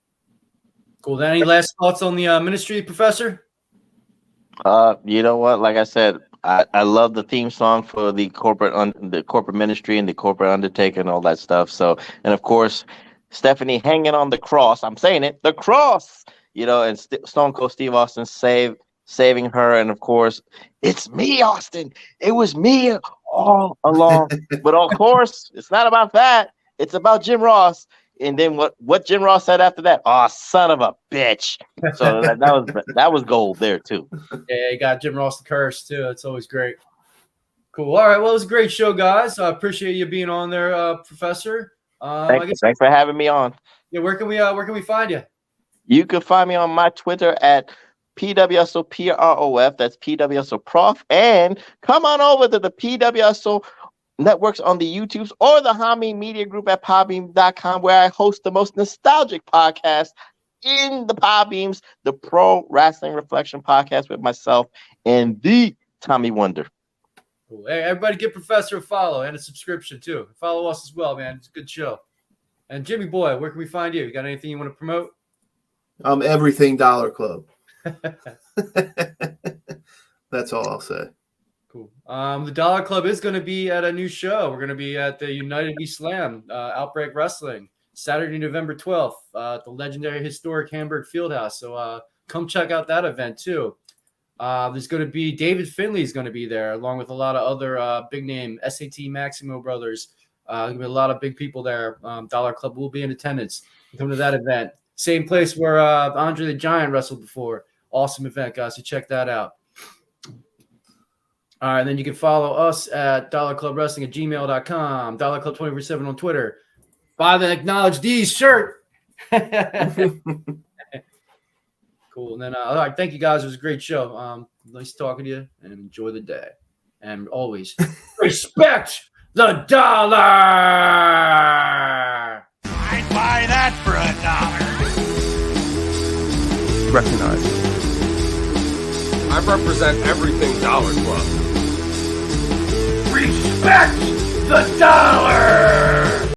Cool. Then any last thoughts on the ministry, Professor? You know what? Like I said, I love the theme song for the corporate ministry and the corporate Undertaker and all that stuff. So, and of course, Stephanie hanging on the cross. I'm saying it, the cross. And Stone Cold Steve Austin saving her. And of course, it's me, Austin. It was me all along. But of course, it's not about that. It's about Jim Ross. And then what Jim Ross said after that? Oh, son of a bitch. So that was gold there too. Yeah, you got Jim Ross the curse too. It's always great. Cool. All right. Well, it was a great show, guys. I appreciate you being on there, Professor. Thanks for having me on. Yeah, where can we find you? You can find me on my Twitter at PWSOPROF. That's PWSOProf. And come on over to the PWSO networks on the YouTubes or the Hami Media Group at podbeam.com, where I host the most nostalgic podcast in the Podbeams, the Pro Wrestling Reflection Podcast with myself and the Tommy Wonder. Cool. Hey, everybody give Professor a follow and a subscription too. Follow us as well, man. It's a good show. And Jimmy Boy, where can we find you? You got anything you want to promote? Everything Dollar Club. That's all I'll say. Cool. The Dollar Club is going to be at a new show. We're going to be at the United We Slam Outbreak Wrestling Saturday, November 12th at the legendary historic Hamburg Fieldhouse. So come check out that event too. There's going to be David Finley is going to be there, along with a lot of other big name SAT Maximo brothers. There's going to be a lot of big people there. Dollar Club will be in attendance. Come to that event. Same place where Andre the Giant wrestled before. Awesome event, guys. So check that out. All right, and then you can follow us at dollarclubwrestling@gmail.com, Dollar Club 24/7 on Twitter. Buy the Acknowledge D's shirt. Cool. And then, all right, thank you guys. It was a great show. Nice talking to you, and enjoy the day. And always respect the dollar. I'd buy that for $1. Recognize. I represent everything Dollar Club. Respect the dollar!